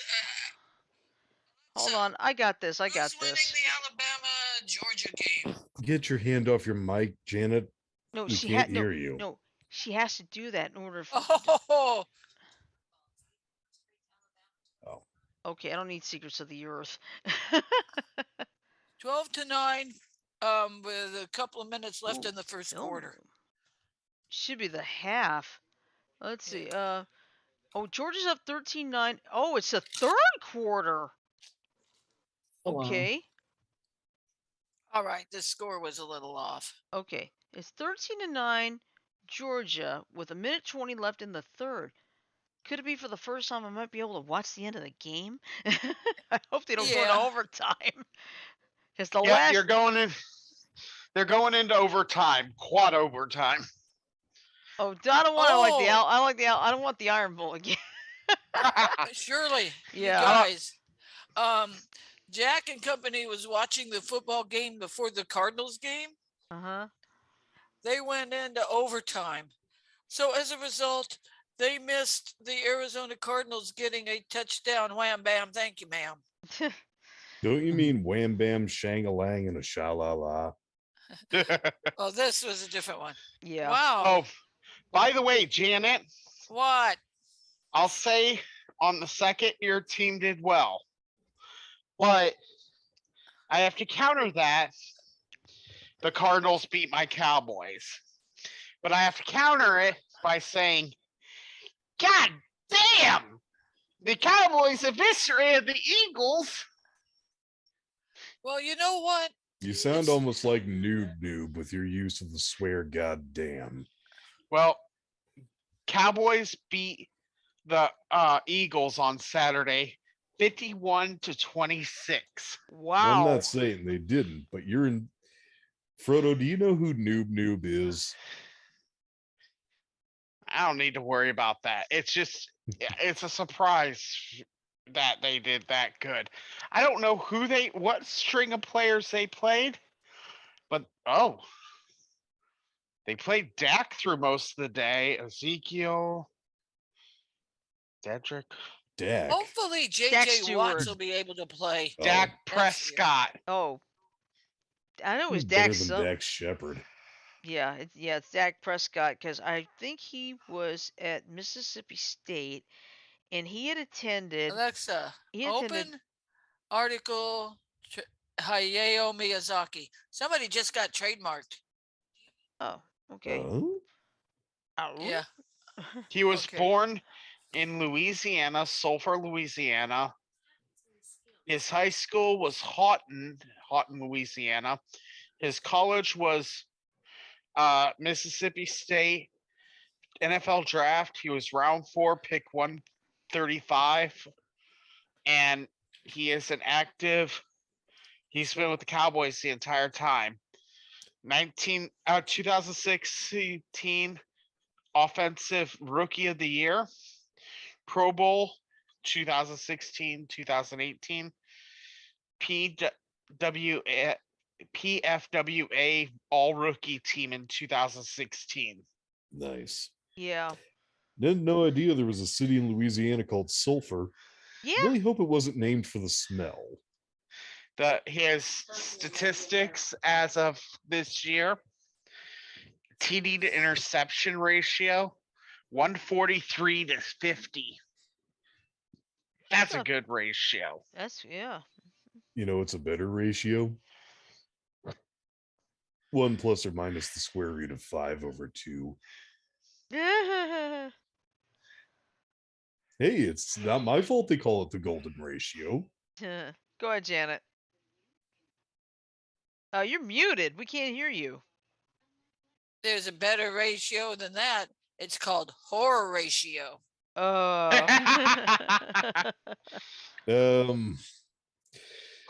A: Hold on. I got this. I got
B: who's winning
A: this.
B: the Alabama Georgia game?
C: Get your hand off your mic, Janet.
A: No,
C: We
A: she
C: can't
A: had no
C: hear you.
A: no. She has to do that in order for.
B: Oh,
C: Oh,
A: Okay, I don't need Secrets of the Earth.
B: 12-9, with a couple of minutes left
A: Ooh,
B: in the first
A: film
B: quarter.
A: room. Should be the half. Let's see.
B: Yeah.
A: Oh, Georgia's up 13-9. Oh, it's the third quarter.
E: Oh, wow.
A: Okay.
B: All right, the score was a little off.
A: Okay. It's 13-9 Georgia with a minute 20 left in the third. Could it be for the first time I might be able to watch the end of the game? I hope they don't go into
B: Yeah.
A: overtime. Because the
D: Yeah,
A: last
D: you're going in. They're going into overtime, quad overtime.
A: Oh, I don't want to like the
B: Oh,
A: I like the I don't want the Iron Bowl again.
B: surely,
A: Yeah.
B: you guys. Jack and company was watching the football game before the Cardinals game.
A: Uh-huh.
B: They went into overtime. So as a result, they missed the Arizona Cardinals getting a touchdown. Wham bam, thank you, ma'am.
C: don't you mean wham bam shang-a-lang and a sha-la-la?
B: Oh, this was a different one.
A: Yeah.
B: Wow.
D: Oh, by the way, Janet,
B: What?
D: I'll say on the second your team did well, but I have to counter that. The Cardinals beat my Cowboys, but I have to counter it by saying, "God damn, the Cowboys eviscerated the Eagles."
B: Well, you know what?
C: You sound almost like noob with your use of the swear goddamn.
D: Well, Cowboys beat the Eagles on Saturday, 51-26.
C: Well, I'm
A: Wow.
C: not saying they didn't, but you're in. Frodo, do you know who noob is?
D: I don't need to worry about that. It's just, it's a surprise that they did that good. I don't know what string of players they played, but they played Dak through most of the day. Ezekiel, Dedrick,
C: Dak.
B: Hopefully,
A: Dak
B: JJ
A: Stewart.
B: Watts will be able to play.
D: Dak
B: next year.
D: Prescott.
A: Oh. I know it was
C: He's better
A: Dak
C: than
A: some.
C: Dak Shepard.
A: Yeah, it's Dak Prescott because I think he was at Mississippi State and he had attended
B: Alexa,
A: he
B: open
A: attended
B: article Hayao Miyazaki. Somebody just got trademarked.
A: Oh, okay.
C: Oh?
B: Yeah.
D: He was
B: Okay.
D: born in Louisiana, Sulphur, Louisiana. His high school was Houghton, Louisiana. His college was Mississippi State. NFL draft, he was round 4, pick 135. And he is an active, he's been with the Cowboys the entire time. 2016 offensive rookie of the year. Pro Bowl 2016, 2018, PWA, PFWA All Rookie Team in 2016.
C: Nice.
A: Yeah.
C: Didn't no idea there was a city in Louisiana called Sulphur.
A: Yeah.
C: Really hope it wasn't named for the smell.
D: His statistics as of this year: TD to interception ratio 143 to 50. That's a good ratio.
A: That's yeah.
C: You know, it's a better ratio. 1 plus or minus the square root of 5/2. Hey, it's not my fault they call it the golden ratio.
A: Go ahead, Janet. Oh, you're muted. We can't hear you.
B: There's a better ratio than that. It's called horror ratio.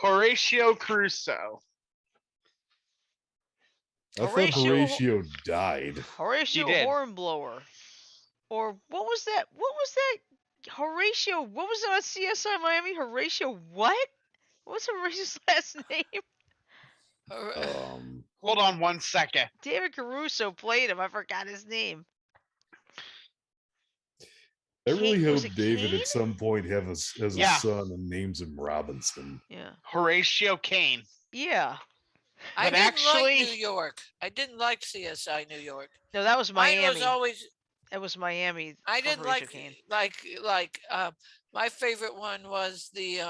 D: Horatio Crusoe.
C: I thought Horatio died.
A: Horatio
D: He did.
A: Hornblower. Or what was that? What was that? Horatio. What was it on CSI Miami? Horatio what? What's Horatio's last name?
D: Hold on 1 second.
A: David Caruso played him. I forgot his name.
C: I really
A: was
C: hope
A: it
C: David
A: Kane?
C: at some point has a son and names him Robinson.
A: Yeah.
D: Horatio Kane.
A: Yeah.
B: I
D: But
B: didn't
D: actually-
B: like New York. I didn't like CSI New York.
A: No, that was
B: Mine
A: Miami.
B: was always.
A: That was Miami.
B: I
A: for
B: didn't
A: Horatio Kane.
B: like my favorite one was the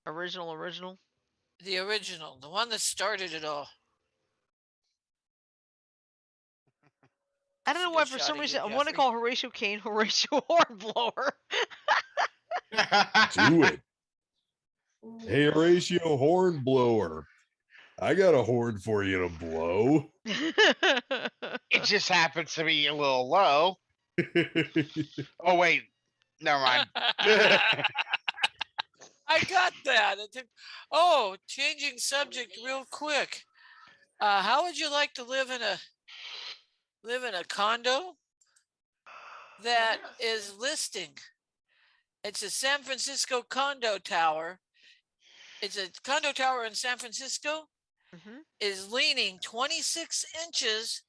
A: original,
B: the one that started it all.
A: I don't know why for some reason I want to call Horatio Kane Horatio Hornblower.
C: Do it. Hey, Horatio Hornblower. I got a horn for you to blow.
D: It just happens to be a little low. Oh, wait. Never mind.
B: I got that. Oh, changing subject real quick. How would you like to live in a condo that is listing? It's a San Francisco condo tower. It's a condo tower in San Francisco. Is leaning 26 inches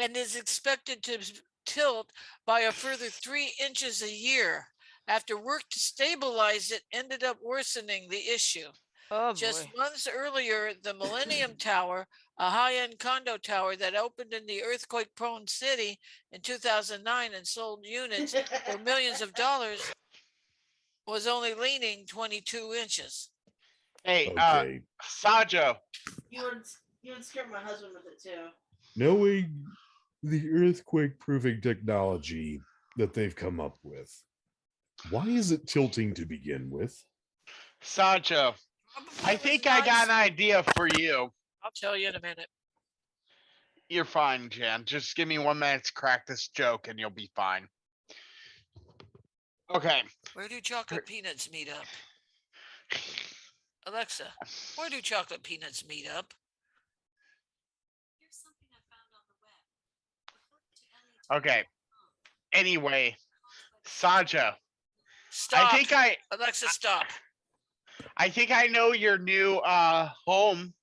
B: and is expected to tilt by a further 3 inches a year. After work to stabilize it ended up worsening the issue.
A: Oh,
B: Just
A: boy.
B: months earlier, the Millennium Tower, a high-end condo tower that opened in the earthquake-prone city in 2009 and sold units for millions of dollars, was only leaning 22 inches.
D: Hey,
C: Okay.
D: Sajo.
F: You would scare my husband with it too.
C: Knowing the earthquake-proofing technology that they've come up with, why is it tilting to begin with?
D: Sajo, I think I got an idea for you.
B: I'll tell you in a minute.
D: You're fine, Jan. Just give me 1 minute to crack this joke and you'll be fine. Okay.
B: Where do chocolate peanuts meet up? Alexa, where do chocolate peanuts meet up?
F: Here's something I found on the web.
D: Okay. Anyway, Sajo.
B: Stop.
D: I think
B: Alexa, stop.
D: I think I know your new home.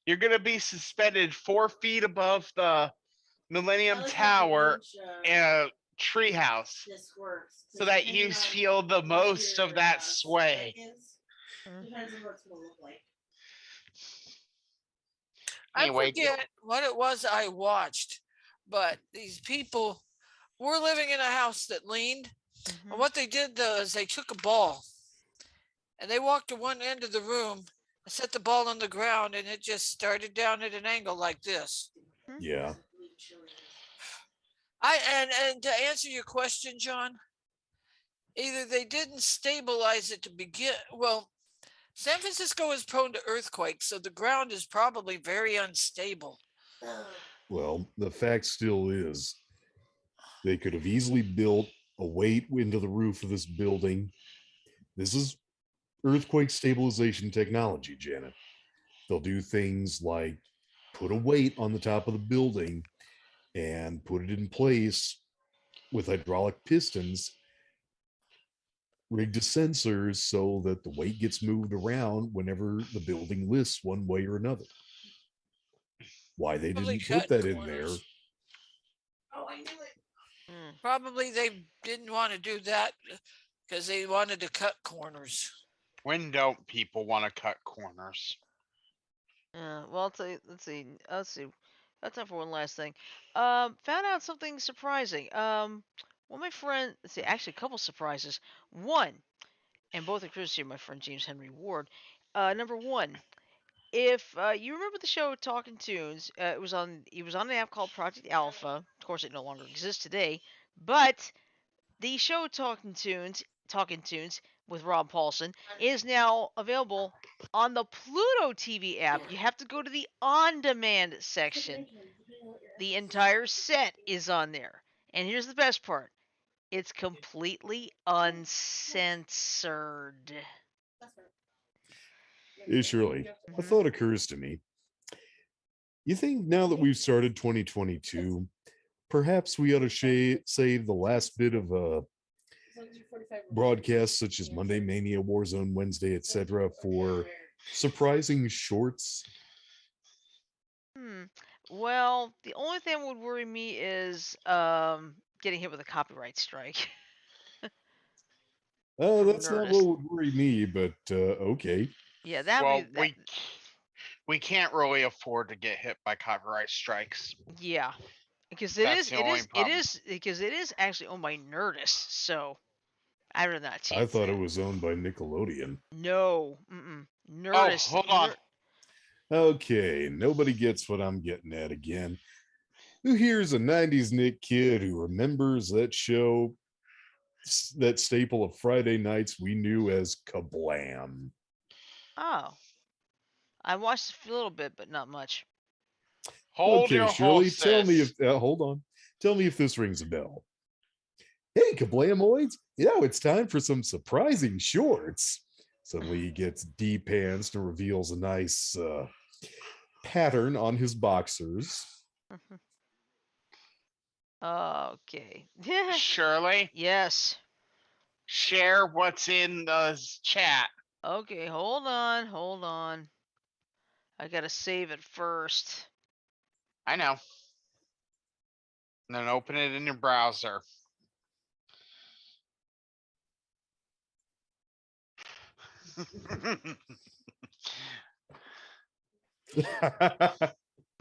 D: You're gonna be suspended 4 feet above the Millennium Tower in a treehouse, so that you feel the most of that sway.
F: Depends on what it's gonna look like.
D: Anyway,
B: I forget what it was I watched, but these people were living in a house that leaned. And what they did though is they took a ball and they walked to one end of the room and set the ball on the ground, and it just started down at an angle like this.
C: Yeah.
B: And to answer your question, John, either they didn't stabilize it to begin. Well, San Francisco is prone to earthquakes, so the ground is probably very unstable.
C: Well, the fact still is they could have easily built a weight into the roof of this building. This is earthquake stabilization technology, Janet. They'll do things like put a weight on the top of the building and put it in place with hydraulic pistons rigged a sensor so that the weight gets moved around whenever the building lifts one way or another. Why they
B: Probably
C: didn't put
B: cut
C: that in there?
B: corners.
F: Oh, I knew it.
B: Probably they didn't want to do that because they wanted to cut corners.
D: When don't people want to cut corners?
A: Well, I'll tell you, let's see. Got time for one last thing. Found out something surprising. Well, my friend, let's see, actually, a couple surprises. One, and both are courtesy of my friend James Henry Ward. Number one, if you remember the show Talking Tunes, it was on an app called Project Alpha. Of course, it no longer exists today, but the show Talking Tunes with Rob Paulson is now available on the Pluto TV app. You have to go to the on-demand section. The entire set is on there. And here's the best part. It's completely uncensored.
C: Hey, Shirley, a
A: Mhm.
C: thought occurs to me. You think now that we've started 2022, perhaps we ought to save the last bit of broadcasts such as Monday Mania, Warzone Wednesday, etc., for surprising shorts?
A: Well, the only thing that would worry me is getting hit with a copyright strike. From
C: That's not what
A: Nerdist.
C: would worry me, but okay.
A: Yeah, that
D: Well,
A: would be that.
D: we can't really afford to get hit by copyright strikes.
A: Yeah, because
D: That's the only problem.
A: because it is actually owned by Nerdist, so I'd rather not
C: I
A: chance
C: thought
A: that.
C: it was owned by Nickelodeon.
A: No,
D: Oh,
A: Nerdist.
D: hold on.
C: Okay, nobody gets what I'm getting at again. Who here's a 90s Nick kid who remembers that show, that staple of Friday nights we knew as Kablam?
A: Oh, I watched a little bit, but not much.
D: Hold
C: Okay,
D: your
C: Shirley, tell me
D: horses.
C: if, hold on. Tell me if this rings a bell. Hey, Kablamoids, it's time for some surprising shorts. Suddenly he gets de-pantsed and reveals a nice pattern on his boxers.
A: Okay.
D: Shirley,
A: Yes.
D: share what's in the chat.
A: Okay, hold on. I gotta save it first.
D: I know. And then open it in your browser.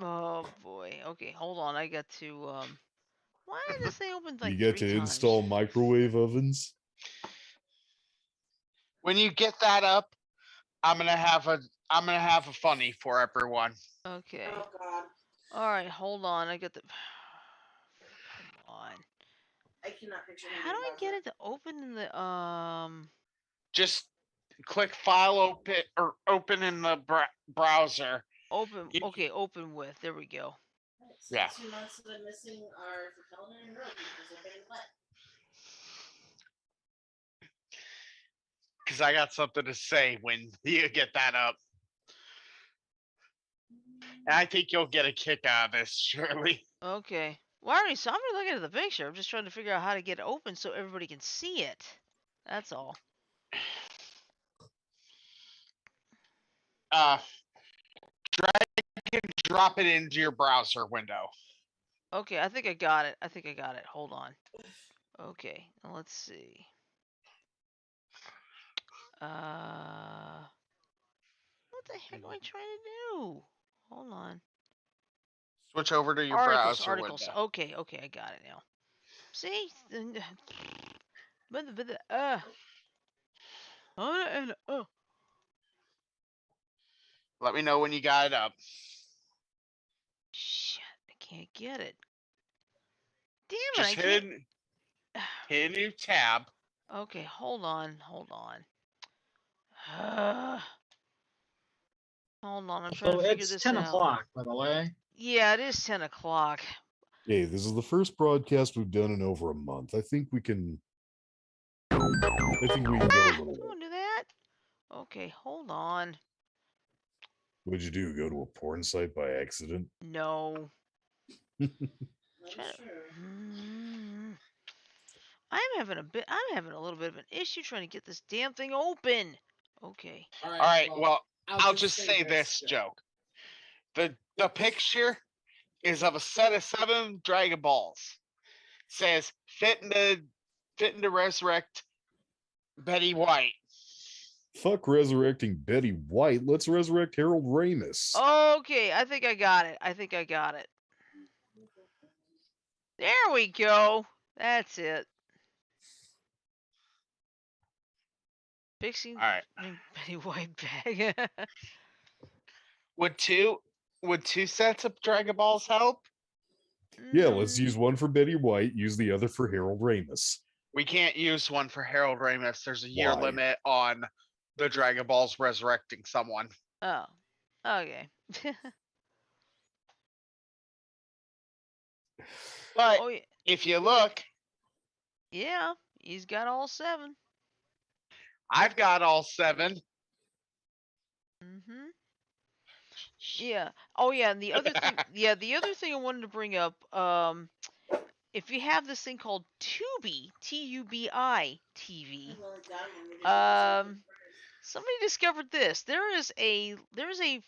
A: Oh boy. Okay, hold on. I got to why did this thing open like
C: You get
A: 3
C: to
A: times?
C: install microwave ovens.
D: When you get that up, I'm gonna have a funny for everyone.
A: Okay.
F: Oh God,
A: All right, hold on. I got the Come on.
F: I cannot picture him.
A: How do
F: being
A: I get
F: positive.
A: it to open in the
D: Just click file open or open in the browser.
A: open okay, open with. There we go.
F: So
D: Yeah.
F: the 2 months that I'm missing are for culinary road because they're getting wet.
D: Because I got something to say when you get that up. And I think you'll get a kick out of this, Shirley.
A: Okay. Well, I already saw. I'm not looking at the picture. I'm just trying to figure out how to get it open so everybody can see it. That's all.
D: Drag and drop it into your browser window.
A: Okay, I think I got it. Hold on. Okay, now let's see. What the heck am I trying to do? Hold on.
D: Switch over to your
A: Articles.
D: browser window.
A: Okay, I got it now. See? Oh.
D: Let me know when you got it up.
A: Shit, I can't get it. Damn it,
D: Just
A: I can't.
D: hit a new tab.
A: Okay, hold on. Hold on, I'm trying
E: So
A: to figure
E: it's
A: this
E: 10
A: out.
E: o'clock, by the way.
A: Yeah, it is 10 o'clock.
C: Hey, this is the first broadcast we've done in over a month. I think we can go a little bit.
A: Don't do that. Okay, hold on.
C: What'd you do? Go to a porn site by accident?
A: No.
F: That is true.
A: I'm having a little bit of an issue trying to get this damn thing open. Okay.
D: All right. Well, I'll just say this joke. The picture is of a set of 7 Dragon Balls. Says fitting to resurrect Betty White.
C: Fuck resurrecting Betty White. Let's resurrect Harold Ramis.
A: Okay, I think I got it. There we go. That's it. Fixing
D: All right.
A: Betty White bag.
D: Would two sets of Dragon Balls help?
C: Yeah, let's
A: Mm,
C: use one for Betty White, use the other for Harold Ramis.
D: We can't use one for Harold Ramis. There's a year
C: Why?
D: limit on the Dragon Balls resurrecting someone.
A: Oh. Okay.
D: But
A: Oh yeah.
D: if you look,
A: Yeah, he's got all 7.
D: I've got all 7.
A: Mhm. Yeah. Oh yeah, and the other thing I wanted to bring up, if you have this thing called Tubi, Tubi TV, somebody discovered this. There is a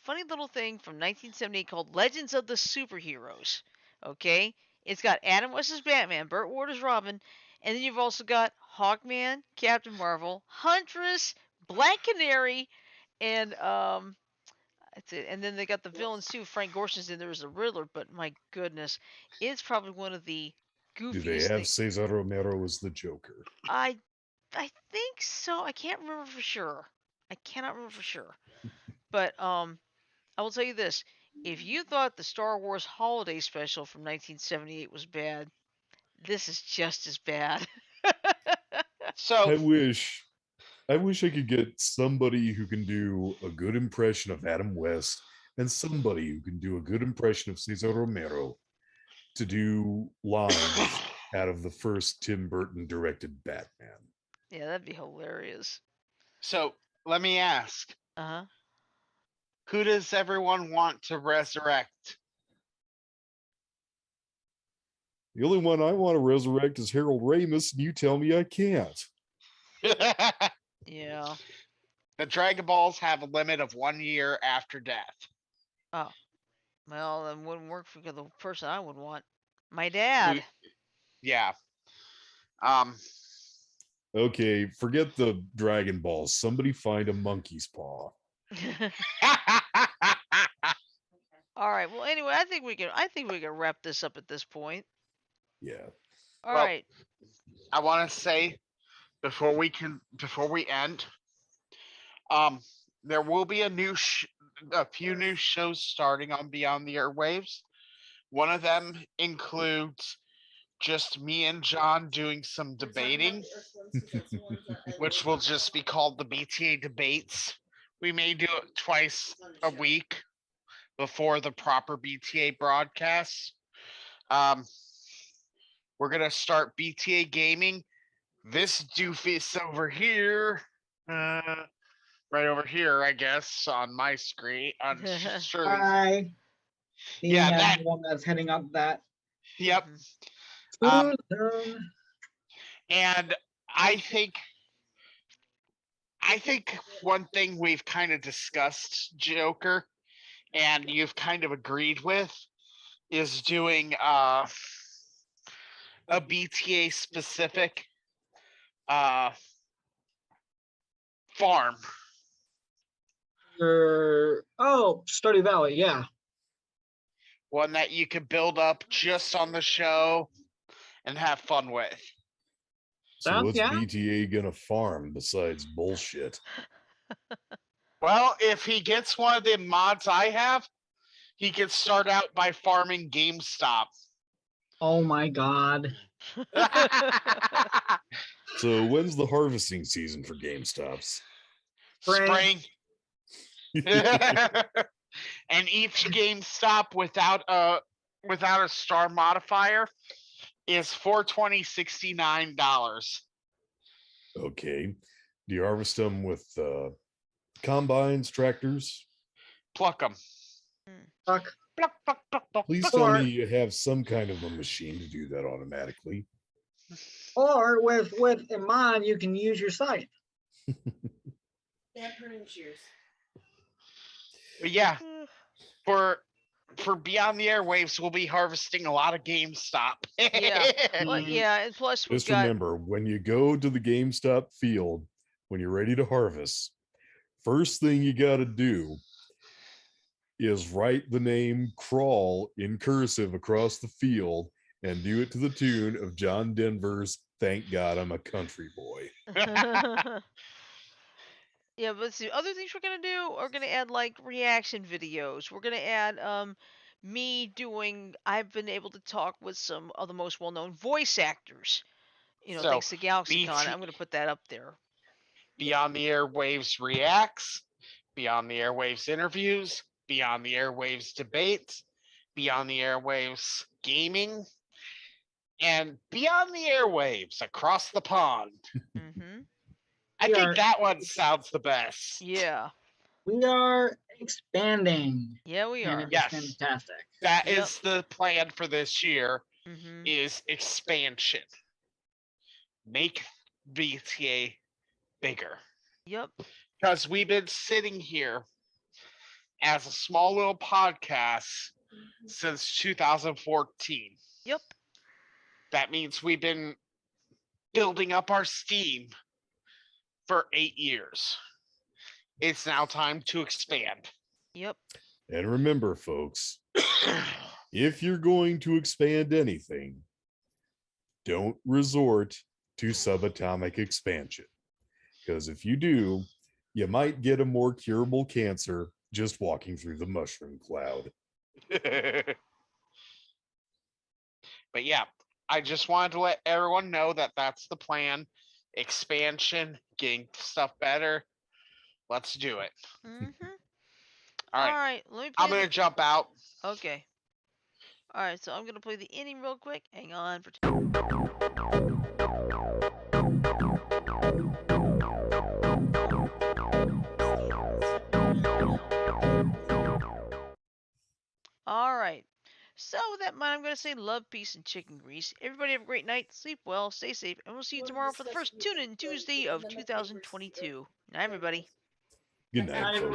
A: funny little thing from 1978 called Legends of the Superheroes. Okay, it's got Adam West as Batman, Burt Ward as Robin, and then you've also got Hawkman, Captain Marvel, Huntress, Black Canary, and that's it. And then they got the villains too. Frank Gorshin's in there as the Riddler, but my goodness, it's probably one of the
C: Do they
A: goofiest
C: have
A: things.
C: Cesar Romero as the Joker?
A: I think so. I can't remember for sure. I cannot remember for sure. But I will tell you this: if you thought the Star Wars Holiday Special from 1978 was bad, this is just as bad.
D: So
C: I wish I could get somebody who can do a good impression of Adam West and somebody who can do a good impression of Cesar Romero to do lines out of the first Tim Burton directed Batman.
A: Yeah, that'd be hilarious.
D: so let me ask,
A: Uh huh.
D: who does everyone want to resurrect?
C: The only one I want to resurrect is Harold Ramis, and you tell me I can't.
A: Yeah.
D: The Dragon Balls have a limit of 1 year after death.
A: Oh. Well, that wouldn't work for the person I would want. My dad.
D: Yeah. Um
C: Okay, forget the Dragon Balls. Somebody find a monkey's paw.
A: All right. Well, anyway, I think we can wrap this up at this point.
C: Yeah.
A: All
D: Well,
A: right.
D: I want to say before we end, there will be a few new shows starting on Beyond the Airwaves. One of them includes just me and John doing some debating, which will just be called the BTA debates. We may do it twice a week before the proper BTA broadcasts. We're gonna start BTA gaming. This doofus over here, right over here, I guess, on my screen. On Shirley's.
E: Hi.
D: Yeah, that
E: the one that's heading up that.
D: Yep.
A: Mhm.
D: And I think one thing we've kind of discussed, Joker, and you've kind of agreed with, is doing a BTA specific farm.
E: Stardew Valley, yeah.
D: One that you could build up just on the show and have fun with.
C: So what's
E: Yeah.
C: BTA gonna farm besides bullshit?
D: Well, if he gets one of the mods I have, he can start out by farming GameStop.
E: Oh my god.
C: So when's the harvesting season for GameStops?
D: Spring. And each GameStop without a star modifier is $420.69.
C: Okay. Do you harvest them with combines, tractors?
D: Pluck them.
E: Fuck.
D: Pluck, pluck, pluck, pluck.
C: Please tell me you have some kind of a machine to do that automatically.
E: Or with a mod, you can use your site.
F: They have pruning shears.
D: But yeah, for Beyond the Airwaves, we'll be harvesting a lot of GameStop.
A: Yeah. Well,
E: Mhm.
A: yeah, and plus we've
C: Just
A: got
C: remember, when you go to the GameStop field, when you're ready to harvest, first thing you got to do is write the name Crawl in cursive across the field and do it to the tune of John Denver's Thank God I'm a Country Boy.
A: Yeah, but see, other things we're gonna do are gonna add like reaction videos. We're gonna add me doing. I've been able to talk with some of the most well-known voice actors.
D: So,
A: Thanks to GalaxyCon,
D: BT
A: I'm gonna put that up there.
D: Beyond the Airwaves reacts, Beyond the Airwaves interviews, Beyond the Airwaves debates, Beyond the Airwaves gaming, and Beyond the Airwaves across the pond.
A: Mm-hmm.
D: I
E: We
D: think
E: are-
D: that one sounds the best.
A: Yeah.
E: We are expanding,
A: Yeah, we
E: and
A: are.
E: it is
D: Yes.
E: fantastic.
D: That
A: Yep.
D: is the plan for this year
A: Mm-hmm.
D: is expansion. Make BTA bigger.
A: Yep.
D: Because we've been sitting here as a small little podcast since 2014.
A: Yep.
D: That means we've been building up our steam for 8 years. It's now time to expand.
A: Yep.
C: And remember, folks, if you're going to expand anything, don't resort to subatomic expansion. Because if you do, you might get a more curable cancer just walking through the mushroom cloud.
D: But yeah, I just wanted to let everyone know that that's the plan. Expansion, getting stuff better. Let's do it.
A: Mm-hmm.
D: All
A: All
D: right.
A: right. Let me play.
D: I'm going to jump out.
A: Okay. All right. So I'm gonna play the ending real quick. Hang on for. All right. So with that in mind, I'm going to say love, peace, and chicken grease. Everybody have a great night. Sleep well, stay safe, and we'll see you tomorrow for the first Tune In Tuesday of 2022. Night, everybody.
C: Good night, folks.